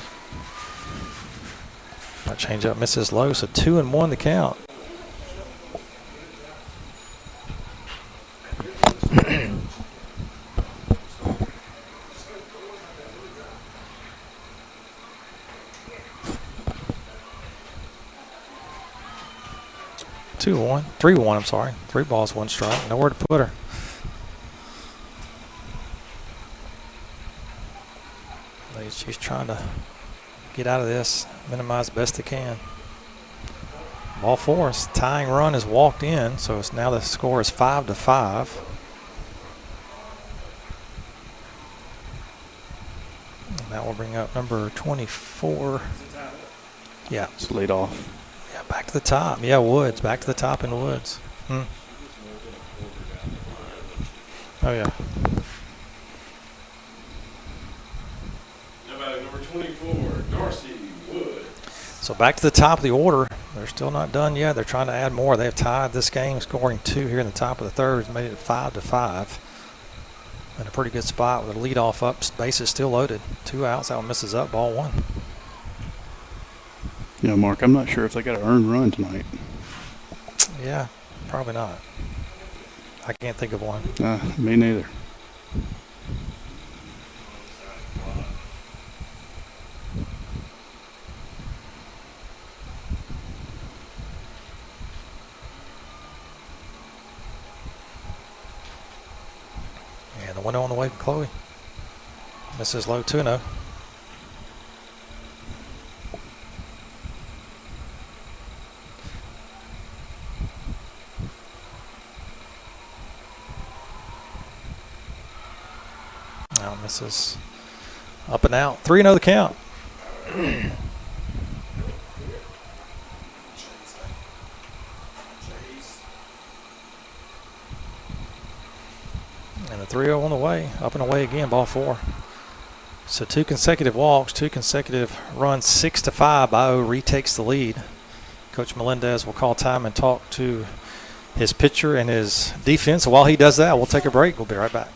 [SPEAKER 1] That change up misses low, so 2-1 the count. Two one, 3-1. I'm sorry. 3 balls, 1 strike. Nowhere to put her. She's trying to get out of this, minimize the best they can. Ball 4, tying run has walked in, so it's now the score is 5-5. And that will bring up number 24. Yeah.
[SPEAKER 2] It's lead off.
[SPEAKER 1] Yeah, back to the top. Yeah, Woods. Back to the top in Woods. Oh, yeah.
[SPEAKER 3] Number 24, Darcy Wood.
[SPEAKER 1] So back to the top of the order. They're still not done yet. They're trying to add more. They've tied this game, scoring 2 here in the top of the third. It's made it 5-5. In a pretty good spot with a leadoff up. Bases still loaded. 2 outs. That one misses up. Ball 1.
[SPEAKER 2] Mark, I'm not sure if they got an earned run tonight.
[SPEAKER 1] Yeah, probably not. I can't think of one.
[SPEAKER 2] Me neither.
[SPEAKER 1] And the 1-0 on the way for Chloe. Misses low 2-0. Now misses up and out. 3-0 the count. And the 3-0 on the way. Up and away again, ball 4. So 2 consecutive walks, 2 consecutive runs, 6-5. Bayou retakes the lead. Coach Melendez will call time and talk to his pitcher and his defense. So while he does that, we'll take a break. We'll be right back.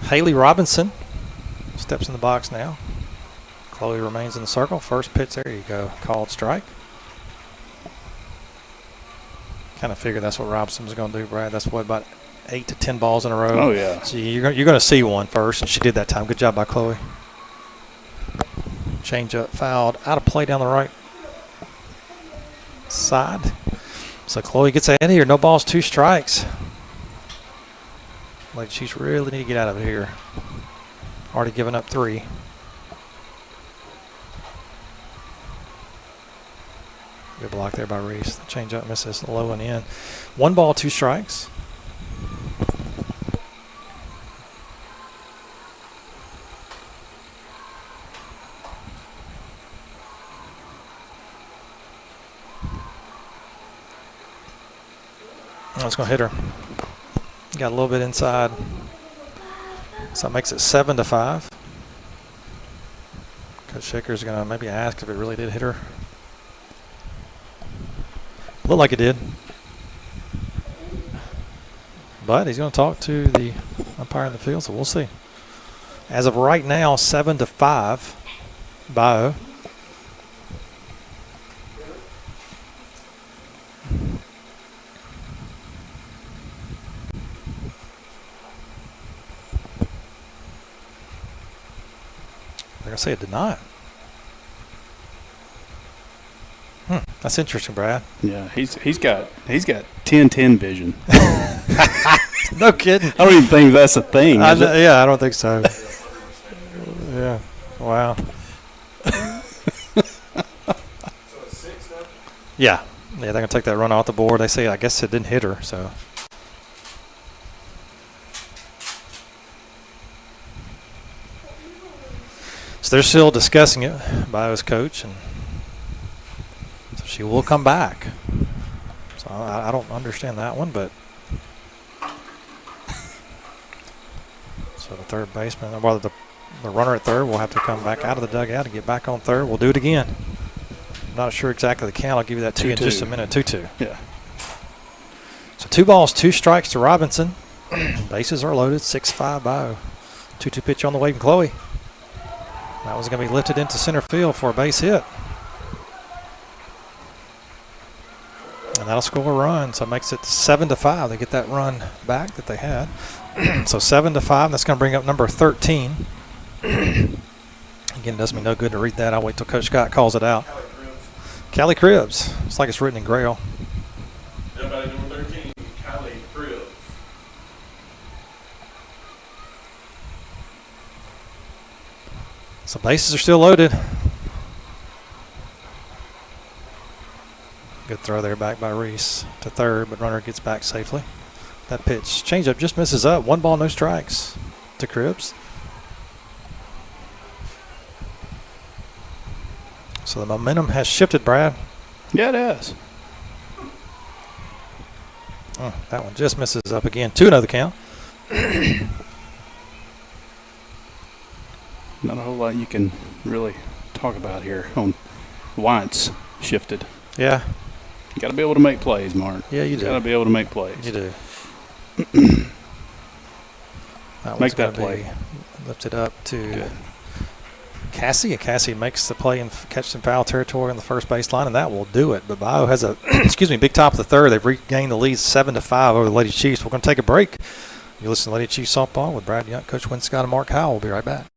[SPEAKER 1] Haley Robinson steps in the box now. Chloe remains in the circle. First pitch, there you go. Called strike. Kind of figured that's what Robinson was going to do, Brad. That's what, about 8 to 10 balls in a row.
[SPEAKER 2] Oh, yeah.
[SPEAKER 1] So you're going to see one first, and she did that time. Good job by Chloe. Change up, fouled, out of play down the right side. So Chloe gets ahead here. No balls, 2 strikes. Like she's really need to get out of it here. Already given up 3. Good block there by Reese. The change up misses low and in. 1 ball, 2 strikes. Oh, it's going to hit her. Got a little bit inside. So it makes it 7-5. Coach Shaker's going to maybe ask if it really did hit her. Looked like it did. But he's going to talk to the umpire in the field, so we'll see. As of right now, 7-5. Bayou. Like I say, it did not. That's interesting, Brad.
[SPEAKER 2] Yeah, he's got 10-10 vision.
[SPEAKER 1] No kidding.
[SPEAKER 2] I don't even think that's a thing. Is it?
[SPEAKER 1] Yeah, I don't think so. Yeah. Wow.
[SPEAKER 3] So it's 6 now?
[SPEAKER 1] Yeah. Yeah, they're going to take that run off the board. They say, I guess it didn't hit her, so. So they're still discussing it by his coach, and so she will come back. So I don't understand that one, but. So the third baseman, well, the runner at third will have to come back out of the dugout and get back on third. We'll do it again. I'm not sure exactly the count. I'll give you that to you in just a minute. 2-2.
[SPEAKER 2] Yeah.
[SPEAKER 1] So 2 balls, 2 strikes to Robinson. Bases are loaded. 6-5 Bayou. 2-2 pitch on the way from Chloe. That was going to be lifted into center field for a base hit. And that'll score a run. So it makes it 7-5. They get that run back that they had. So 7-5. That's going to bring up number 13. Again, it does me no good to read that. I'll wait till Coach Scott calls it out. Callie Cribbs. It's like it's written in Grail.
[SPEAKER 3] Everybody number 13, Callie Cribbs.
[SPEAKER 1] So bases are still loaded. Good throw there back by Reese to third, but runner gets back safely. That pitch, changeup just misses up. 1 ball, no strikes to Cribbs. So the momentum has shifted, Brad.
[SPEAKER 2] Yeah, it has.
[SPEAKER 1] Oh, that one just misses up again. 2-0 the count.
[SPEAKER 2] Not a whole lot you can really talk about here on why it's shifted.
[SPEAKER 1] Yeah.
[SPEAKER 2] You got to be able to make plays, Mark.
[SPEAKER 1] Yeah, you do.
[SPEAKER 2] Got to be able to make plays.
[SPEAKER 1] You do. That
[SPEAKER 2] Make
[SPEAKER 1] one's
[SPEAKER 2] that
[SPEAKER 1] gonna be
[SPEAKER 2] play.
[SPEAKER 1] lifted up to
[SPEAKER 2] Good.
[SPEAKER 1] Cassie. And Cassie makes the play and catches in foul territory on the first baseline, and that will do it. But Bayou has a big top of the third. They've regained the lead 7-5 over the Lady Chiefs. We're going to take a break. You listen to Lady Chiefs softball with Brad Young, Coach Wynn Scott, and Mark Howell. We'll be right back.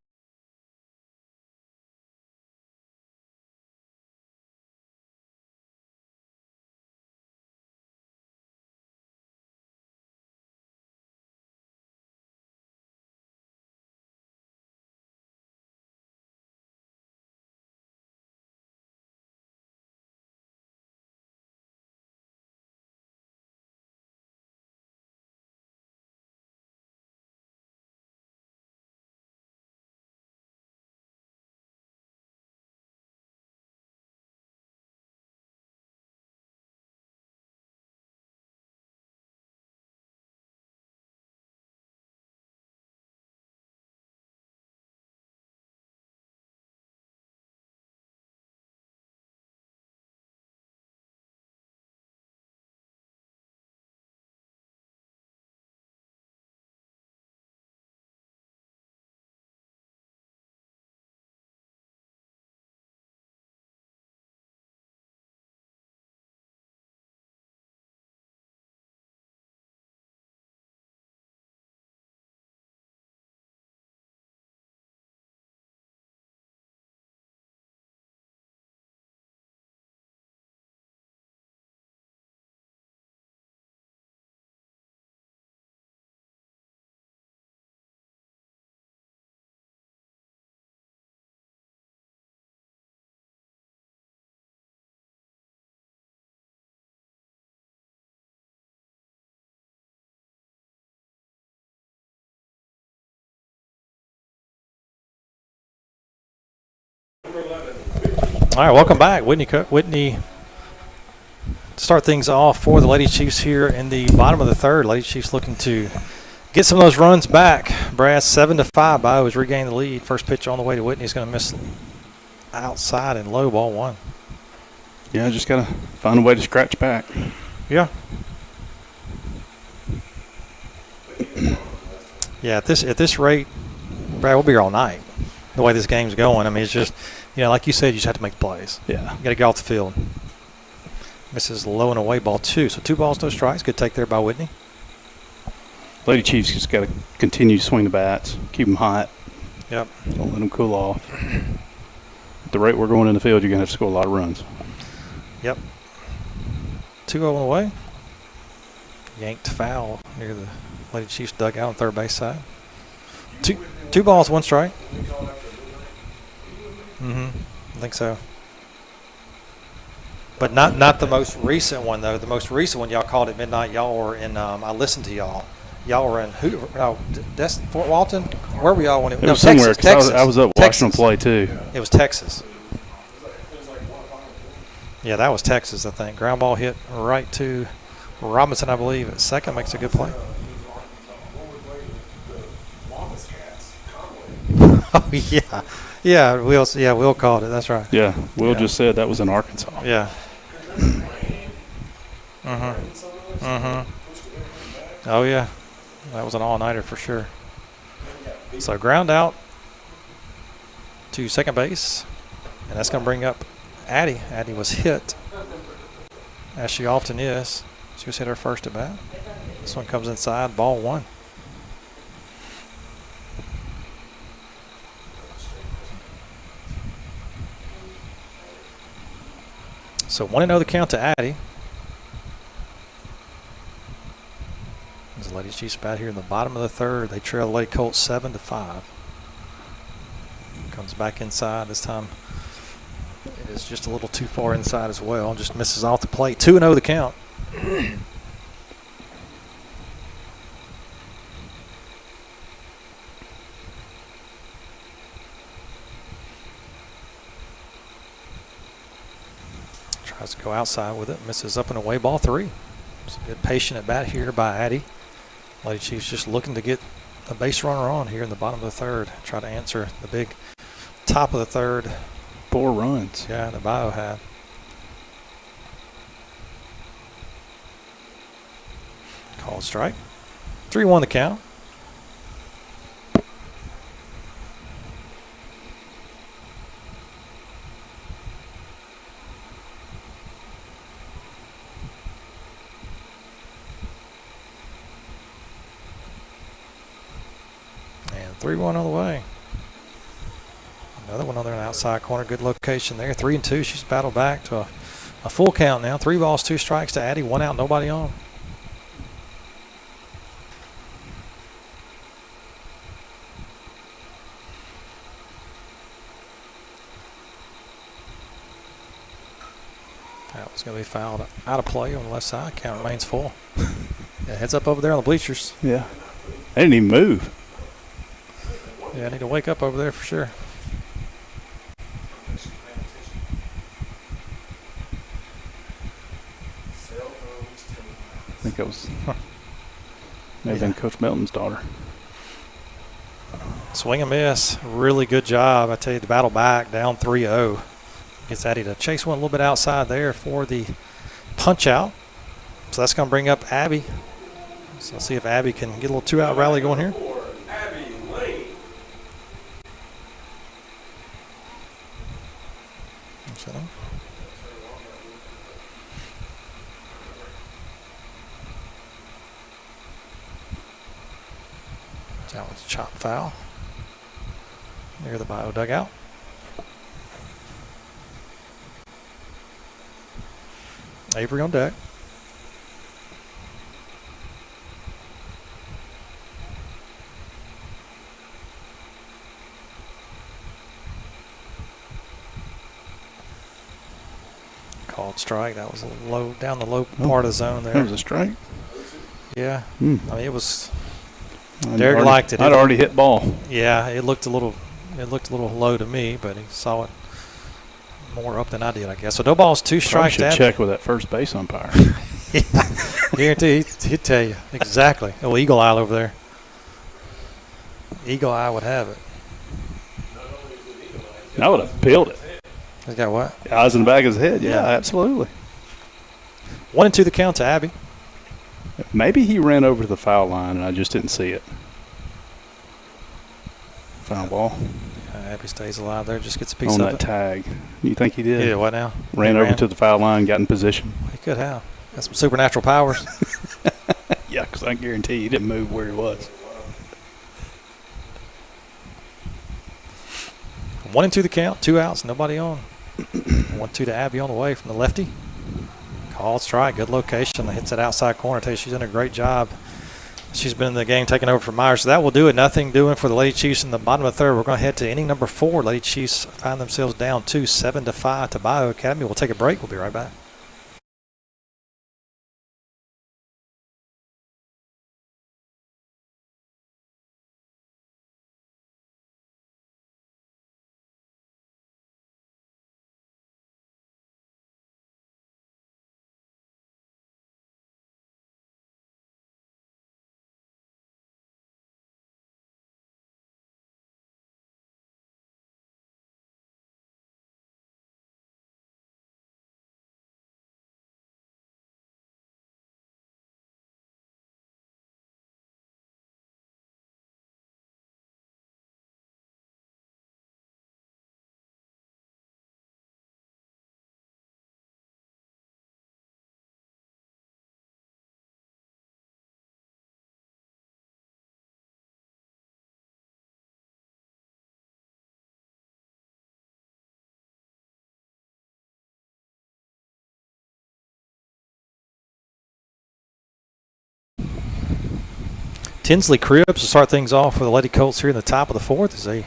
[SPEAKER 3] Number 11.
[SPEAKER 1] All right, welcome back. Whitney start things off for the Lady Chiefs here in the bottom of the third. Lady Chiefs looking to get some of those runs back. Brass 7-5. Bayou has regained the lead. First pitch on the way to Whitney is going to miss outside and low, ball one.
[SPEAKER 2] Yeah, just got to find a way to scratch back.
[SPEAKER 1] Yeah. Yeah, at this rate, Brad, we'll be here all night. The way this game's going, I mean, it's just, like you said, you just have to make plays.
[SPEAKER 2] Yeah.
[SPEAKER 1] You got to get off the field. Misses low and away, ball two. So 2 balls, no strikes. Good take there by Whitney.
[SPEAKER 2] Lady Chiefs just got to continue to swing the bats, keep them hot.
[SPEAKER 1] Yep.
[SPEAKER 2] Don't let them cool off. At the rate we're going in the field, you're going to have to score a lot of runs.
[SPEAKER 1] Yep. 2-0 on the way. Yanked foul near the Lady Chiefs dugout on third base side. Two balls, 1 strike. I think so. But not the most recent one, though. The most recent one y'all called at midnight. Y'all were in, I listened to y'all. Y'all were in that's Fort Walton? Where were y'all when it
[SPEAKER 2] was somewhere,
[SPEAKER 1] Texas.
[SPEAKER 2] I was up watching them play, too.
[SPEAKER 1] It was Texas. Yeah, that was Texas, I think. Ground ball hit right to Robinson, I believe, at second. Makes a good play. Oh, yeah. Yeah, Will called it. That's right.
[SPEAKER 2] Yeah, Will just said that was in Arkansas.
[SPEAKER 1] Yeah. Oh, yeah. That was an all-nighter for sure. So ground out to second base, and that's going to bring up Addie. Addie was hit, as she often is. She was hit her first at bat. This one comes inside, ball one. So 1-0 the count to Addie. As the Lady Chiefs bat here in the bottom of the third. They trail the Lady Colts 7-5. Comes back inside. This time it is just a little too far inside as well. Just misses off the plate. 2-0 the count. Tries to go outside with it. Misses up and away, ball 3. It's a good patient at bat here by Addie. Lady Chiefs just looking to get a base runner on here in the bottom of the third. Try to answer the big top of the third.
[SPEAKER 2] 4 runs.
[SPEAKER 1] Yeah, the Bayou had. Called strike. 3-1 the count. And 3-1 on the way. Another one on there in the outside corner. Good location there. 3-2. She's battled back to a full count now. 3 balls, 2 strikes to Addie. 1 out, nobody on. That was going to be fouled out of play on the left side. Count remains full. Yeah, heads up over there on the bleachers.
[SPEAKER 2] Yeah. They didn't even move.
[SPEAKER 1] Yeah, I need to wake up over there for sure.
[SPEAKER 2] I think that was may have been Coach Melton's daughter.
[SPEAKER 1] Swing and miss. Really good job. I tell you, the battle back down 3-0. Gets Addie to chase one a little bit outside there for the punch out. So that's going to bring up Abby. So let's see if Abby can get a little 2-out rally going here. So. That was a chop foul near the Bayou dugout. Avery on deck. Called strike. That was a low, down the low part of the zone there.
[SPEAKER 2] That was a strike.
[SPEAKER 1] Yeah. I mean, it was.
[SPEAKER 2] I'd
[SPEAKER 1] Derek
[SPEAKER 2] already,
[SPEAKER 1] liked it.
[SPEAKER 2] I'd already hit ball.
[SPEAKER 1] Yeah, it looked a little low to me, but he saw it more up than I did, I guess. So no balls, 2
[SPEAKER 2] Probably
[SPEAKER 1] strikes.
[SPEAKER 2] should check with that first base umpire.
[SPEAKER 1] Guarantee he'd tell you exactly. Oh, Eagle Eye over there. Eagle Eye would have it.
[SPEAKER 2] I would have peeled it.
[SPEAKER 1] He's got what?
[SPEAKER 2] Eyes in the back of his head. Yeah,
[SPEAKER 1] Yeah.
[SPEAKER 2] absolutely.
[SPEAKER 1] 1-2 the count to Abby.
[SPEAKER 2] Maybe he ran over to the foul line and I just didn't see it. Foul ball
[SPEAKER 1] Abby stays alive there. Just gets a piece
[SPEAKER 2] on
[SPEAKER 1] of
[SPEAKER 2] that
[SPEAKER 1] it.
[SPEAKER 2] tag. You think he did?
[SPEAKER 1] Yeah, what now?
[SPEAKER 2] Ran
[SPEAKER 1] He
[SPEAKER 2] over to the foul line, got in position.
[SPEAKER 1] He could have. Got some supernatural powers.
[SPEAKER 2] Yeah, because I guarantee he didn't move where he was.
[SPEAKER 1] 1-2 the count. 2 outs. Nobody on. 1-2 to Abby on the way from the lefty. Called strike. Good location. Hits that outside corner. I tell you, she's done a great job. She's been in the game taking over from Myers. So that will do it. Nothing doing for the Lady Chiefs in the bottom of the third. We're going to head to inning number 4. Lady Chiefs find themselves down 7-5 to Bayou Academy. We'll take a break. We'll be right back. Tinsley Cribs will start things off for the Lady Colts here in the top of the 4th as they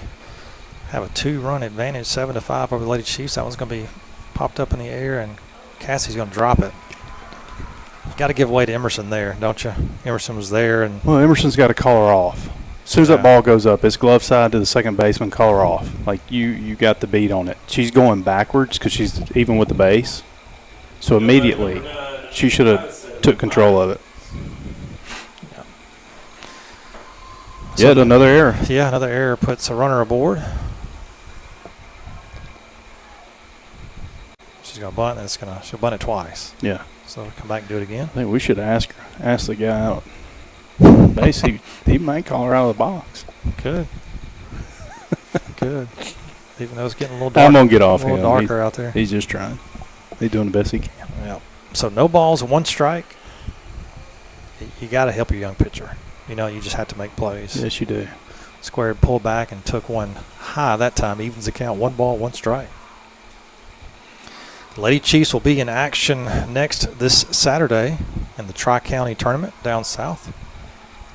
[SPEAKER 1] have a 2-run advantage, 7-5 over the Lady Chiefs. That one's going to be popped up in the air, and Cassie's going to drop it. Got to give away to Emerson there, don't you? Emerson was there, and
[SPEAKER 2] Well, Emerson's got to call her off. As soon as that ball goes up, it's glove side to the second baseman, call her off. Like, you got the beat on it. She's going backwards because she's even with the base. So immediately, she should have took control of it.
[SPEAKER 1] So
[SPEAKER 2] Yeah, another error.
[SPEAKER 1] yeah, another error puts a runner aboard. She's going to bunt, and she'll bunt it twice.
[SPEAKER 2] Yeah.
[SPEAKER 1] So come back and do it again.
[SPEAKER 2] I think we should ask the guy out. Basically, he might call her out of the box.
[SPEAKER 1] Good. Good. Even though it's getting a little dark,
[SPEAKER 2] I'm going to get off
[SPEAKER 1] a little
[SPEAKER 2] him.
[SPEAKER 1] darker out there.
[SPEAKER 2] He's just trying. He's doing the best he can.
[SPEAKER 1] Yeah. So no balls, 1 strike. You got to help your young pitcher. You know, you just have to make plays.
[SPEAKER 2] Yes, you do.
[SPEAKER 1] Squared, pulled back, and took one high that time. Evens the count. 1 ball, 1 strike. Lady Chiefs will be in action next this Saturday in the Tri-County tournament down south.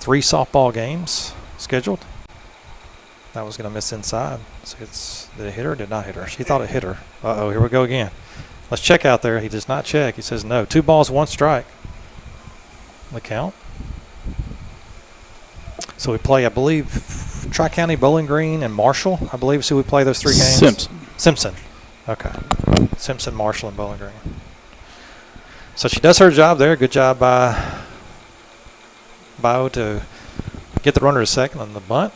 [SPEAKER 1] 3 softball games scheduled. That was going to miss inside. So did it hit her or did not hit her? She thought it hit her. Uh-oh, here we go again. Let's check out there. He does not check. He says no. 2 balls, 1 strike. The count. So we play, I believe, Tri-County, Bowling Green, and Marshall. I believe, so we play those 3 games.
[SPEAKER 2] Simpson.
[SPEAKER 1] Okay. Simpson, Marshall, and Bowling Green. So she does her job there. Good job by Bayou to get the runner to second on the bunt.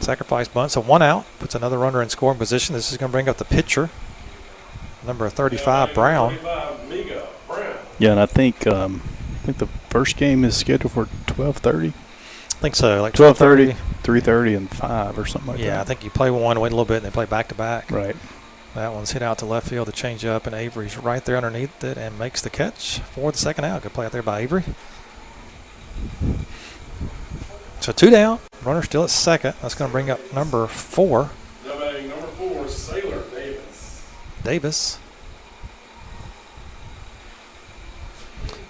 [SPEAKER 1] Sacrifice bunt. So 1 out. Puts another runner in scoring position. This is going to bring up the pitcher, number 35, Brown.
[SPEAKER 3] 35, Miga, Brown.
[SPEAKER 2] Yeah, and I think the first game is scheduled for 12:30.
[SPEAKER 1] I think so. Like
[SPEAKER 2] 12:30, 3:30, and 5 or something like that.
[SPEAKER 1] Yeah, I think you play one, wait a little bit, and they play back-to-back.
[SPEAKER 2] Right.
[SPEAKER 1] That one's hit out to left field, the change up, and Avery's right there underneath it and makes the catch for the second out. Good play out there by Avery. So 2 down. Runner still at second. That's going to bring up number 4.
[SPEAKER 3] Number 4, Sailor
[SPEAKER 1] Davis.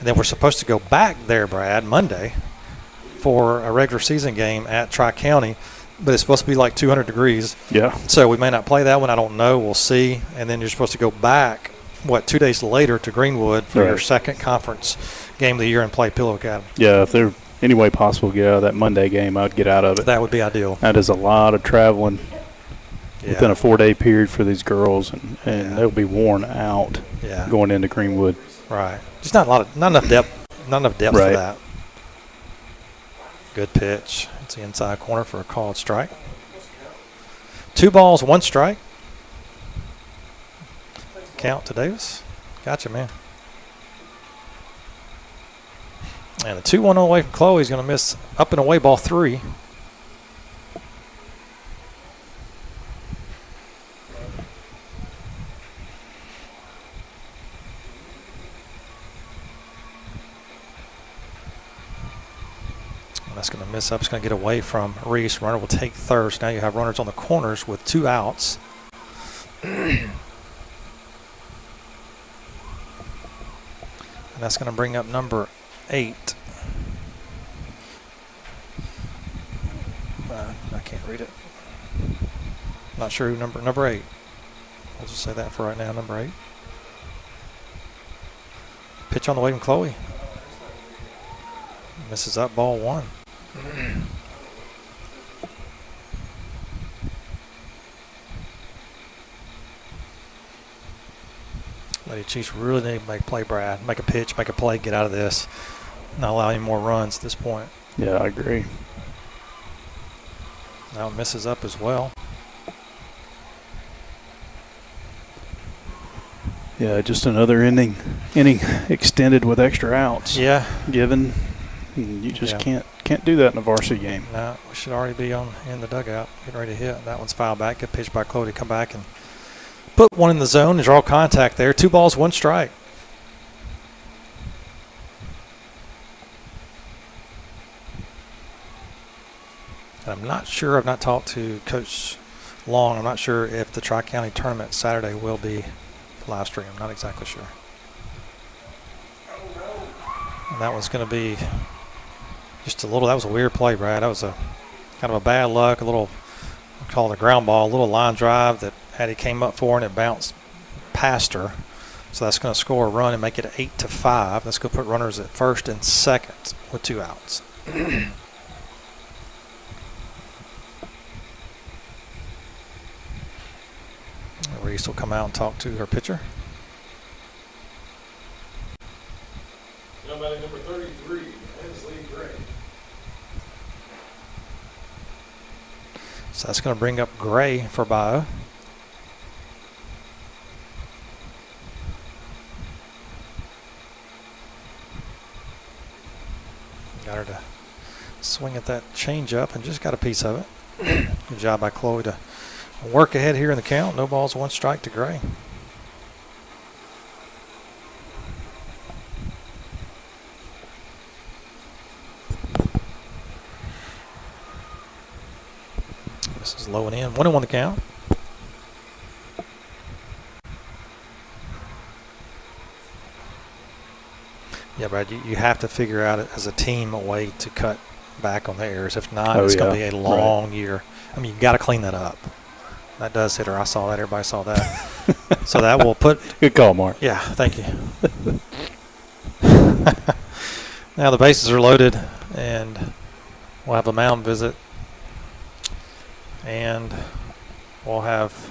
[SPEAKER 1] And then we're supposed to go back there, Brad, Monday for a regular season game at Tri-County, but it's supposed to be like 200 degrees.
[SPEAKER 2] Yeah.
[SPEAKER 1] So we may not play that one. I don't know. We'll see. And then you're supposed to go back, 2 days later to Greenwood for your second conference game of the year and play Pillow Academy.
[SPEAKER 2] Yeah, if there any way possible to get out of that Monday game, I would get out of it.
[SPEAKER 1] That would be ideal.
[SPEAKER 2] That is a lot of traveling within
[SPEAKER 1] Yeah.
[SPEAKER 2] a 4-day period for these girls, and
[SPEAKER 1] Yeah.
[SPEAKER 2] they'll be worn out
[SPEAKER 1] Yeah.
[SPEAKER 2] going into Greenwood.
[SPEAKER 1] Right. Just not enough depth. Not enough depth for
[SPEAKER 2] Right.
[SPEAKER 1] that. Good pitch. It's the inside corner for a called strike. 2 balls, 1 strike. Count to Davis. Gotcha, man. And a 2-1 away from Chloe's going to miss up and away ball 3. And that's going to miss up. It's going to get away from Reese. Runner will take third. So now you have runners on the corners with 2 outs. And that's going to bring up number 8. I can't read it. Not sure who number 8. We'll just say that for right now, number 8. Pitch on the way from Chloe. Misses up, ball 1. Lady Chiefs really need to make a play, Brad. Make a pitch, make a play, get out of this. Not allow any more runs at this point.
[SPEAKER 2] Yeah, I agree.
[SPEAKER 1] Now it misses up as well.
[SPEAKER 2] Yeah, just another inning extended with extra outs.
[SPEAKER 1] Yeah.
[SPEAKER 2] Given, you just
[SPEAKER 1] Yeah.
[SPEAKER 2] can't do that in a varsity game.
[SPEAKER 1] No, we should already be in the dugout, getting ready to hit. That one's fouled back. Good pitch by Chloe to come back and put one in the zone and draw contact there. 2 balls, 1 strike. And I'm not sure. I've not talked to Coach Long. I'm not sure if the Tri-County tournament Saturday will be live stream. I'm not exactly sure. And that one's going to be just a little. That was a weird play, Brad. That was a kind of a bad luck. A little, I call it a ground ball. A little line drive that Hattie came up for and it bounced past her. So that's going to score a run and make it 8-5. That's going to put runners at first and second with 2 outs. Reese will come out and talk to her pitcher.
[SPEAKER 3] Now batting number 33, Hensley Gray.
[SPEAKER 1] So that's going to bring up Gray for Bayou. Got her to swing at that changeup and just got a piece of it. Good job by Chloe to work ahead here in the count. No balls, 1 strike to Gray. This is low and in. 1-1 the count. Yeah, Brad, you have to figure out as a team a way to cut back on the errors. If not, it's going to be a long year. I mean, you got to clean that up. That does hit her. I saw that. Everybody saw that. So that will put.
[SPEAKER 2] Good call, Mark.
[SPEAKER 1] Yeah, thank you. Now the bases are loaded, and we'll have a mound visit, and we'll have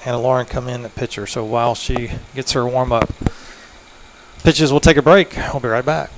[SPEAKER 1] Hannah Lauren come in at pitcher. So while she gets her warm up pitches, we'll take a break. We'll be right back.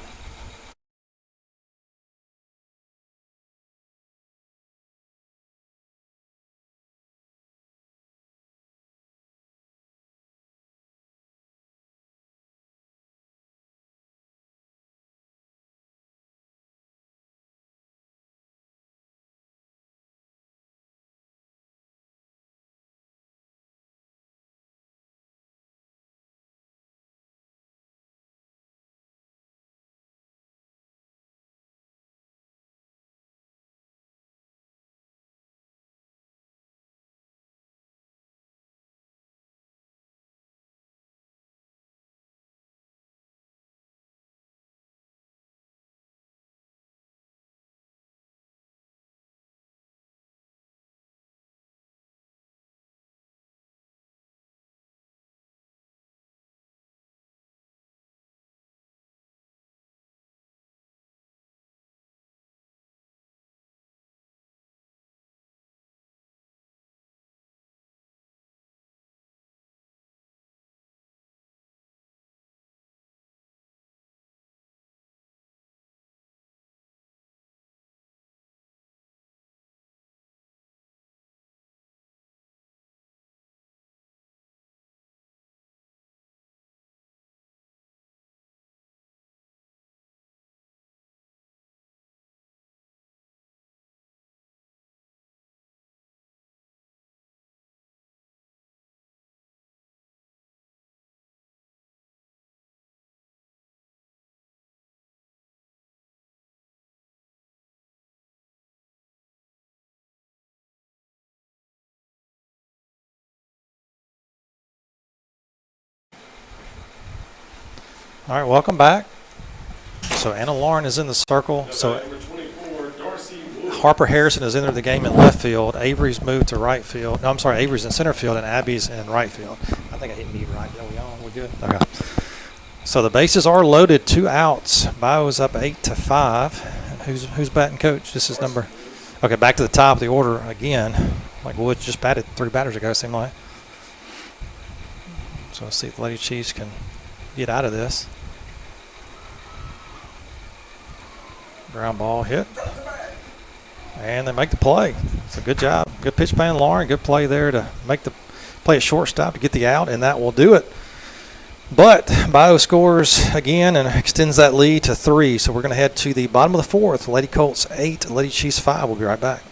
[SPEAKER 1] All right, welcome back. So Anna Lauren is in the circle. So
[SPEAKER 3] Number 24, Darcy Wood.
[SPEAKER 1] Harper Harrison has entered the game in left field. Avery's moved to right field. No, I'm sorry, Avery's in center field and Abby's in right field. I think I hit mute right. Are we on? We're good? Okay. So the bases are loaded, 2 outs. Bayou is up 8-5. And who's batting coach? This is number. Okay, back to the top of the order again. Like Woods just batted 3 batters ago, it seemed like. So let's see if the Lady Chiefs can get out of this. Ground ball hit. And they make the play. It's a good job. Good pitch by Lauren. Good play there to make the play at shortstop to get the out, and that will do it. But Bayou scores again and extends that lead to 3. So we're going to head to the bottom of the 4th. Lady Colts 8, Lady Chiefs 5. We'll be right back.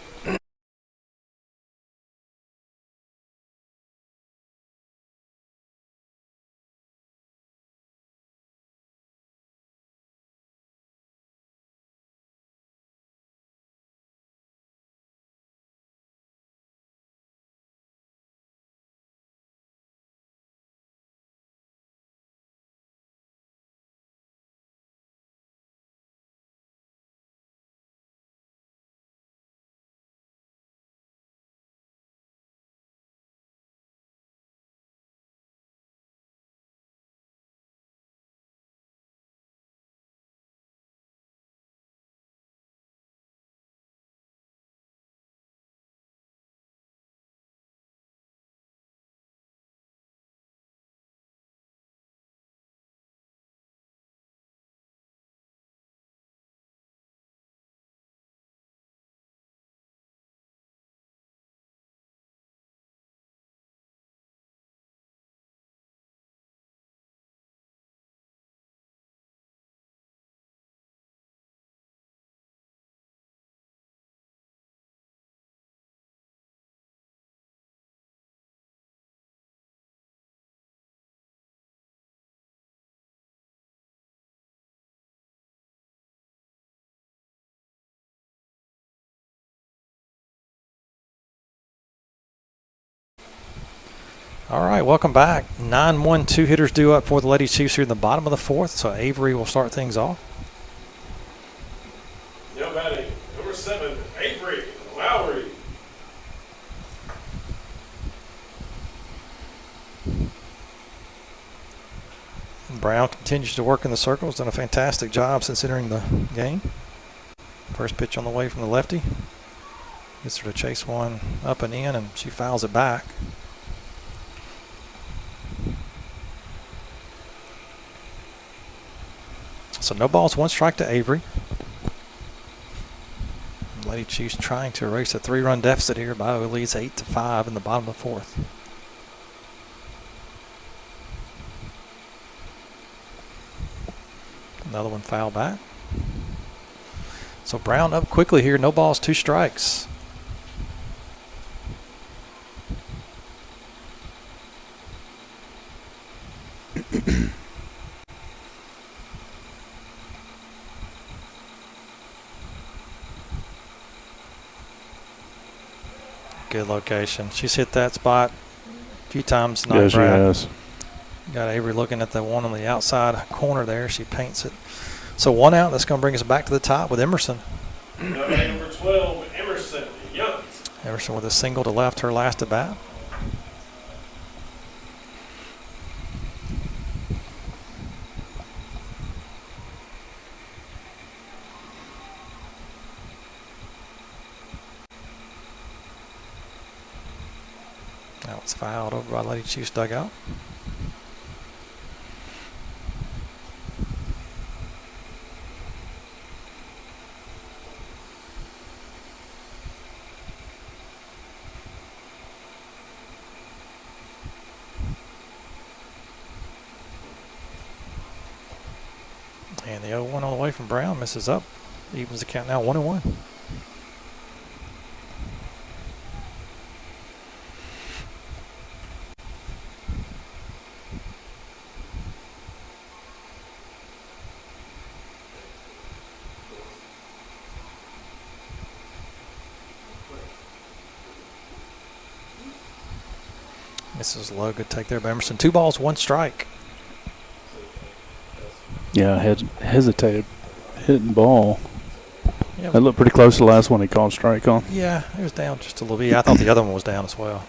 [SPEAKER 1] All right, welcome back. 9-1, 2 hitters due up for the Lady Chiefs here in the bottom of the 4th. So Avery will start things off.
[SPEAKER 3] Now batting, number 7, Avery Lowry.
[SPEAKER 1] Brown continues to work in the circle. Has done a fantastic job since entering the game. First pitch on the way from the lefty. Gets her to chase one up and in, and she fouls it back. So no balls, 1 strike to Avery. Lady Chiefs trying to erase a 3-run deficit here. Bayou leads 8-5 in the bottom of the 4th. Another one foul back. So Brown up quickly here. No balls, 2 strikes. Good location. She's hit that spot a few times tonight.
[SPEAKER 2] Yeah, she has.
[SPEAKER 1] Got Avery looking at the one on the outside corner there. She paints it. So 1 out. That's going to bring us back to the top with Emerson.
[SPEAKER 3] Now batting, number 12, Emerson Young.
[SPEAKER 1] Emerson with a single to left her last at bat. That was fouled over by Lady Chiefs dugout. And the 0-1 on the way from Brown misses up. Evens the count now 1-1. This is low. Good take there by Emerson. 2 balls, 1 strike.
[SPEAKER 2] Yeah, hesitated hitting the ball.
[SPEAKER 1] Yeah,
[SPEAKER 2] That looked pretty close to the last one he called strike on.
[SPEAKER 1] yeah, it was down just a little bit. I thought the other one was down as well.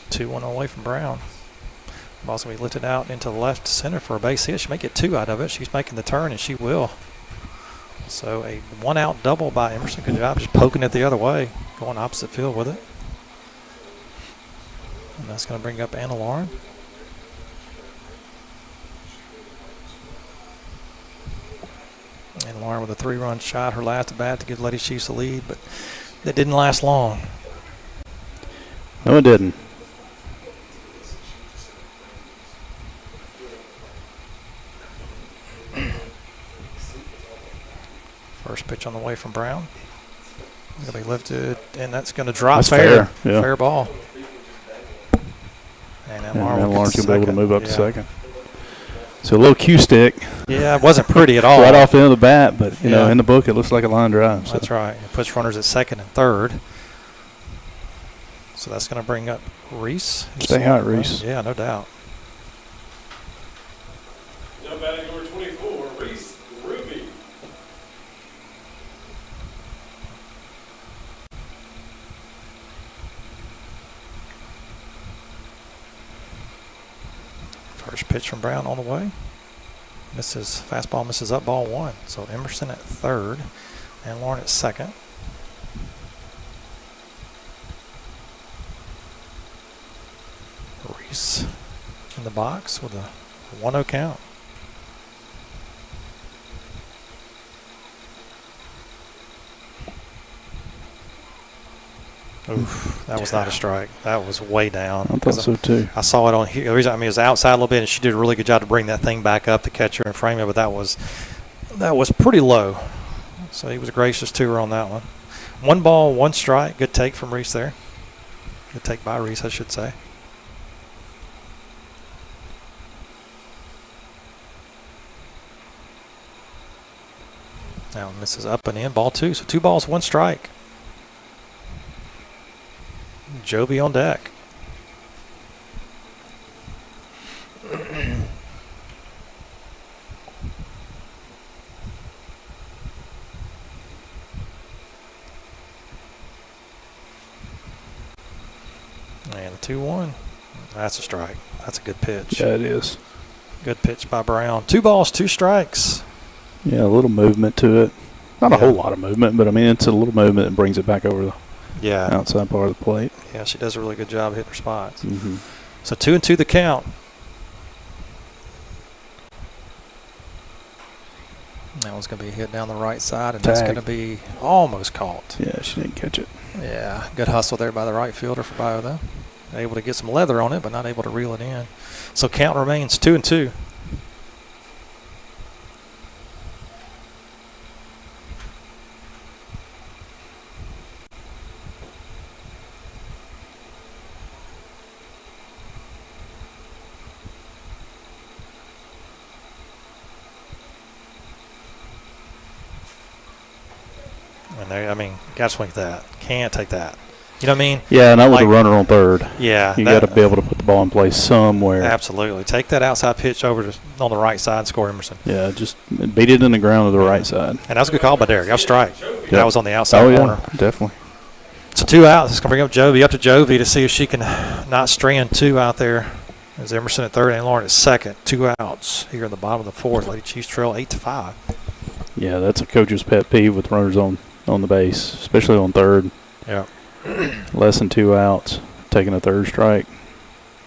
[SPEAKER 1] 2-1 away from Brown. Ball's going to be lifted out into the left center for a base hit. She may get 2 out of it. She's making the turn, and she will. So a 1-out double by Emerson. Good job just poking it the other way, going opposite field with it. And that's going to bring up Anna Lauren. And Lauren with a 3-run shot, her last at bat to give Lady Chiefs the lead, but that didn't last long.
[SPEAKER 2] No, it didn't.
[SPEAKER 1] First pitch on the way from Brown. Going to be lifted, and that's going to drop
[SPEAKER 2] That's
[SPEAKER 1] fair.
[SPEAKER 2] fair, yeah.
[SPEAKER 1] Fair ball. And
[SPEAKER 2] And
[SPEAKER 1] Lauren
[SPEAKER 2] Lawrence will be able to move up to
[SPEAKER 1] Yeah.
[SPEAKER 2] second. So a little cue stick
[SPEAKER 1] Yeah, it wasn't pretty at all.
[SPEAKER 2] right off the end of the bat, but you know,
[SPEAKER 1] Yeah.
[SPEAKER 2] in the book it looks like a line drive. So.
[SPEAKER 1] That's right. It puts runners at second and third. So that's going to bring up Reese.
[SPEAKER 2] Stay hot, Reese.
[SPEAKER 1] Yeah, no doubt.
[SPEAKER 3] Now batting number 24, Reese Ruby.
[SPEAKER 1] First pitch from Brown on the way. Misses fastball, misses up, ball 1. So Emerson at third and Lauren at second. Reese in the box with a 1-0 count. Oof, that was not a strike. That was way down.
[SPEAKER 2] I thought so too.
[SPEAKER 1] I saw it on here. The reason, I mean, it was outside a little bit, and she did a really good job to bring that thing back up, the catcher, and frame it. But that was pretty low. So he was gracious to her on that one. 1 ball, 1 strike. Good take from Reese there. Good take by Reese, I should say. Now misses up and in. Ball 2. So 2 balls, 1 strike. Joby on deck. And 2-1. That's a strike. That's a good pitch.
[SPEAKER 2] Yeah, it is.
[SPEAKER 1] Good pitch by Brown. 2 balls, 2 strikes.
[SPEAKER 2] Yeah, a little movement to it. Not a
[SPEAKER 1] Yeah.
[SPEAKER 2] whole lot of movement, but I mean, it's a little movement that brings it back over the
[SPEAKER 1] Yeah.
[SPEAKER 2] outside part of the plate.
[SPEAKER 1] Yeah, she does a really good job hitting her spots.
[SPEAKER 2] Mm-hmm.
[SPEAKER 1] So 2-2 the count. That one's going to be hit down the right side, and that's
[SPEAKER 2] Tag.
[SPEAKER 1] going to be almost caught.
[SPEAKER 2] Yeah, she didn't catch it.
[SPEAKER 1] Yeah, good hustle there by the right fielder for Bayou, though. Able to get some leather on it, but not able to reel it in. So count remains 2-2. And there, I mean, got to swing at that. Can't take that. You know what I mean?
[SPEAKER 2] Yeah, not with
[SPEAKER 1] Like-
[SPEAKER 2] a runner on third.
[SPEAKER 1] Yeah.
[SPEAKER 2] You got to be able to put the ball in place somewhere.
[SPEAKER 1] Absolutely. Take that outside pitch over to, on the right side and score Emerson.
[SPEAKER 2] Yeah, just beat it in the ground to the right side.
[SPEAKER 1] And that was a good call by Derek. That was strike. That was on the outside
[SPEAKER 2] Oh, yeah,
[SPEAKER 1] corner.
[SPEAKER 2] definitely.
[SPEAKER 1] So 2 outs. It's going to bring up Jovi. Up to Jovi to see if she can not strand 2 out there. As Emerson at third and Lauren at second. 2 outs here in the bottom of the 4th. Lady Chiefs trail 8-5.
[SPEAKER 2] Yeah, that's a coach's pet peeve with runners on the base, especially on third.
[SPEAKER 1] Yeah.
[SPEAKER 2] Less than 2 outs, taking a third strike.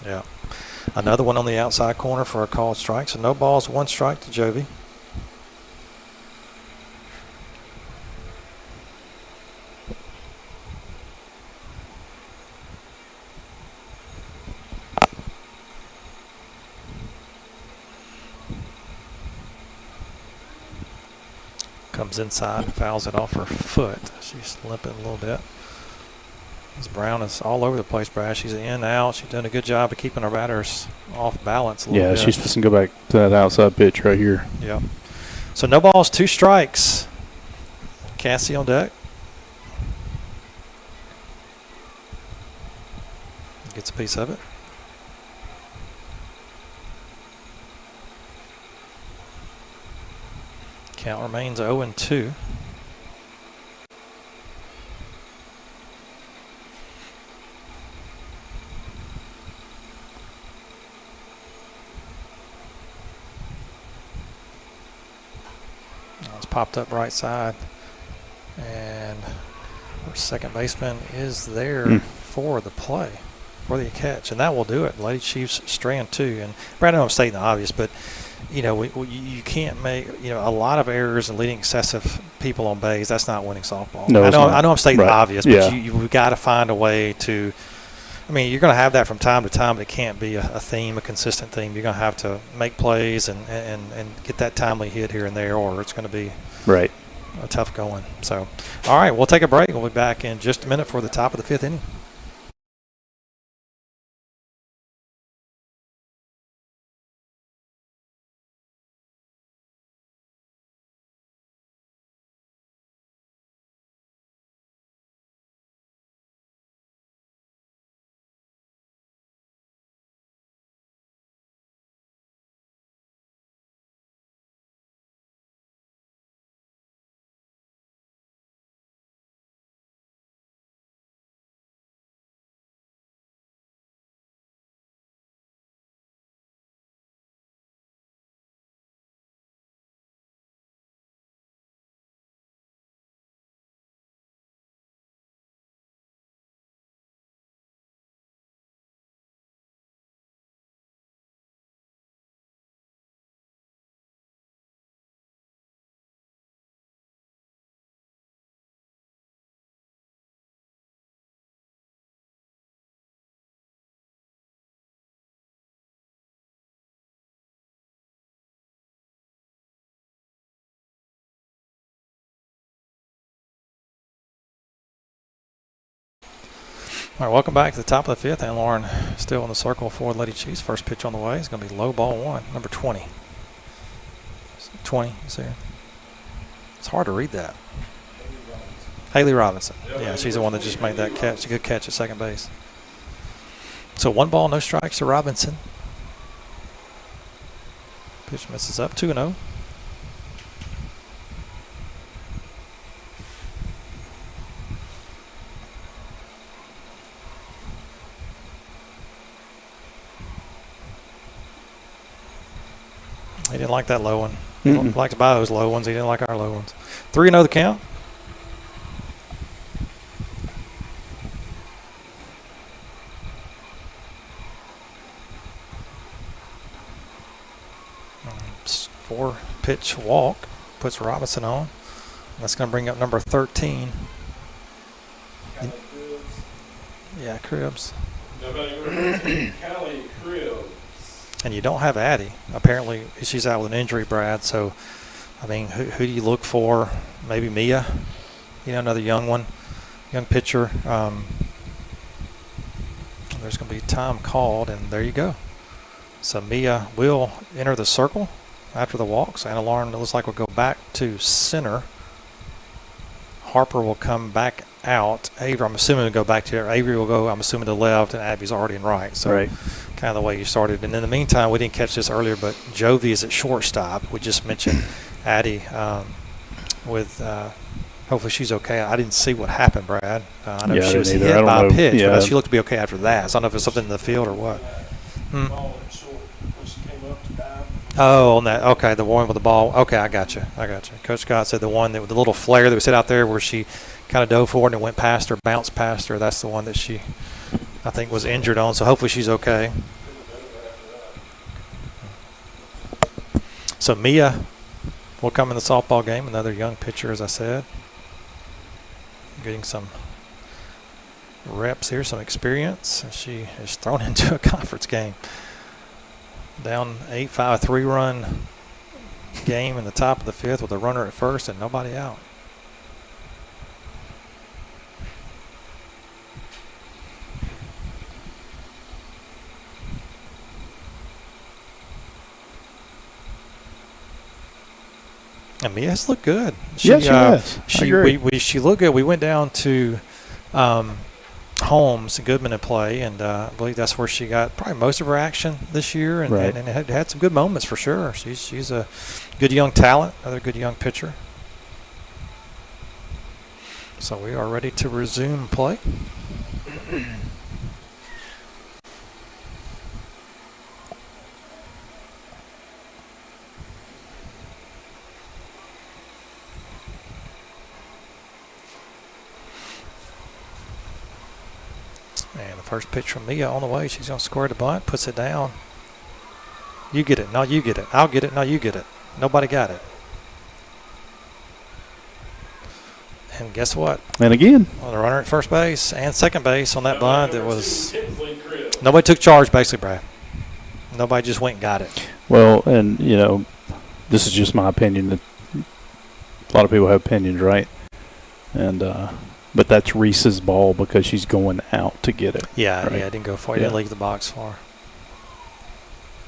[SPEAKER 1] Yeah. Another one on the outside corner for a called strike. So no balls, 1 strike to Jovi. Comes inside and fouls it off her foot. She's limping a little bit. This Brown is all over the place, Brad. She's in, out. She's doing a good job of keeping her batters off balance a little bit.
[SPEAKER 2] Yeah, she's fixing to go back to that outside pitch right here.
[SPEAKER 1] Yeah. So no balls, 2 strikes. Cassie on deck. Gets a piece of it. Count remains 0-2. It's popped up right side, and our second baseman is there for the play, for the catch, and that will do it. Lady Chiefs strand 2. And Brandon, I'm stating the obvious, but you know, you can't make, you know, a lot of errors and leading excessive people on base. That's not winning softball.
[SPEAKER 2] No,
[SPEAKER 1] I know I'm stating the obvious, but
[SPEAKER 2] yeah.
[SPEAKER 1] you've got to find a way to. I mean, you're going to have that from time to time, but it can't be a theme, a consistent theme. You're going to have to make plays and get that timely hit here and there, or it's going to be
[SPEAKER 2] right.
[SPEAKER 1] a tough going. So, all right, we'll take a break. We'll be back in just a minute for the top of the 5th inning. All right, welcome back to the top of the 5th. And Lauren still in the circle for Lady Chiefs. First pitch on the way is going to be low ball 1, number 20. 20, you see her? It's hard to read that. Haley Robinson. Yeah, she's the one that just made that catch. A good catch at second base. So 1 ball, no strikes to Robinson. Pitch misses up, 2-0. He didn't like that low one. He likes Bayou's low ones. He didn't like our low ones. 3-0 the count. Four pitch walk puts Robinson on. That's going to bring up number 13. Yeah, Cribs.
[SPEAKER 3] Callie Cribs.
[SPEAKER 1] And you don't have Addie. Apparently, she's out with an injury, Brad. So, I mean, who do you look for? Maybe Mia, you know, another young one, young pitcher. There's going to be time called, and there you go. So Mia will enter the circle after the walk. So Anna Lauren, it looks like, will go back to center. Harper will come back out. Avery, I'm assuming, will go back to her. Avery will go, I'm assuming, to left, and Abby's already in right. So
[SPEAKER 2] right.
[SPEAKER 1] Kind of the way you started. And in the meantime, we didn't catch this earlier, but Jovi is at shortstop. We just mentioned Addie with hopefully she's okay. I didn't see what happened, Brad. I know she was hit by a pitch, but she looked to be okay after that. So I don't know if it's something in the field or what. Oh, on that. Okay, the one with the ball. Okay, I got you. Coach Scott said the one that with the little flare that was hit out there where she kind of dove forward and it went past her, bounced past her. That's the one that she, I think, was injured on. So hopefully she's okay. So Mia will come in the softball game. Another young pitcher, as I said. Getting some reps here, some experience. She is thrown into a conference game. Down 8-5, 3-run game in the top of the 5th with a runner at first and nobody out. And Mia's looked good.
[SPEAKER 2] Yes, she has.
[SPEAKER 1] She looked good. We went down to home Holmes, Goodman in play, and I believe that's where she got probably most of her action this year, and,
[SPEAKER 2] Right.
[SPEAKER 1] and had some good moments for sure. She's a good young talent, another good young pitcher. So we are ready to resume play. And the first pitch from Mia on the way. She's going to square the bunt, puts it down. You get it. No, you get it. I'll get it. No, you get it. Nobody got it. And guess what?
[SPEAKER 2] And again,
[SPEAKER 1] On the runner at first base and second base on that bunt, it was
[SPEAKER 3] Tinsley Crib.
[SPEAKER 1] nobody took charge basically, Brad. Nobody just went and got it.
[SPEAKER 2] well, and you know, this is just my opinion. That a lot of people have opinions, right? And but that's Reese's ball because she's going out to get it.
[SPEAKER 1] Yeah,
[SPEAKER 2] Right.
[SPEAKER 1] yeah, it didn't go far. It
[SPEAKER 2] Yeah.
[SPEAKER 1] didn't leave the box far.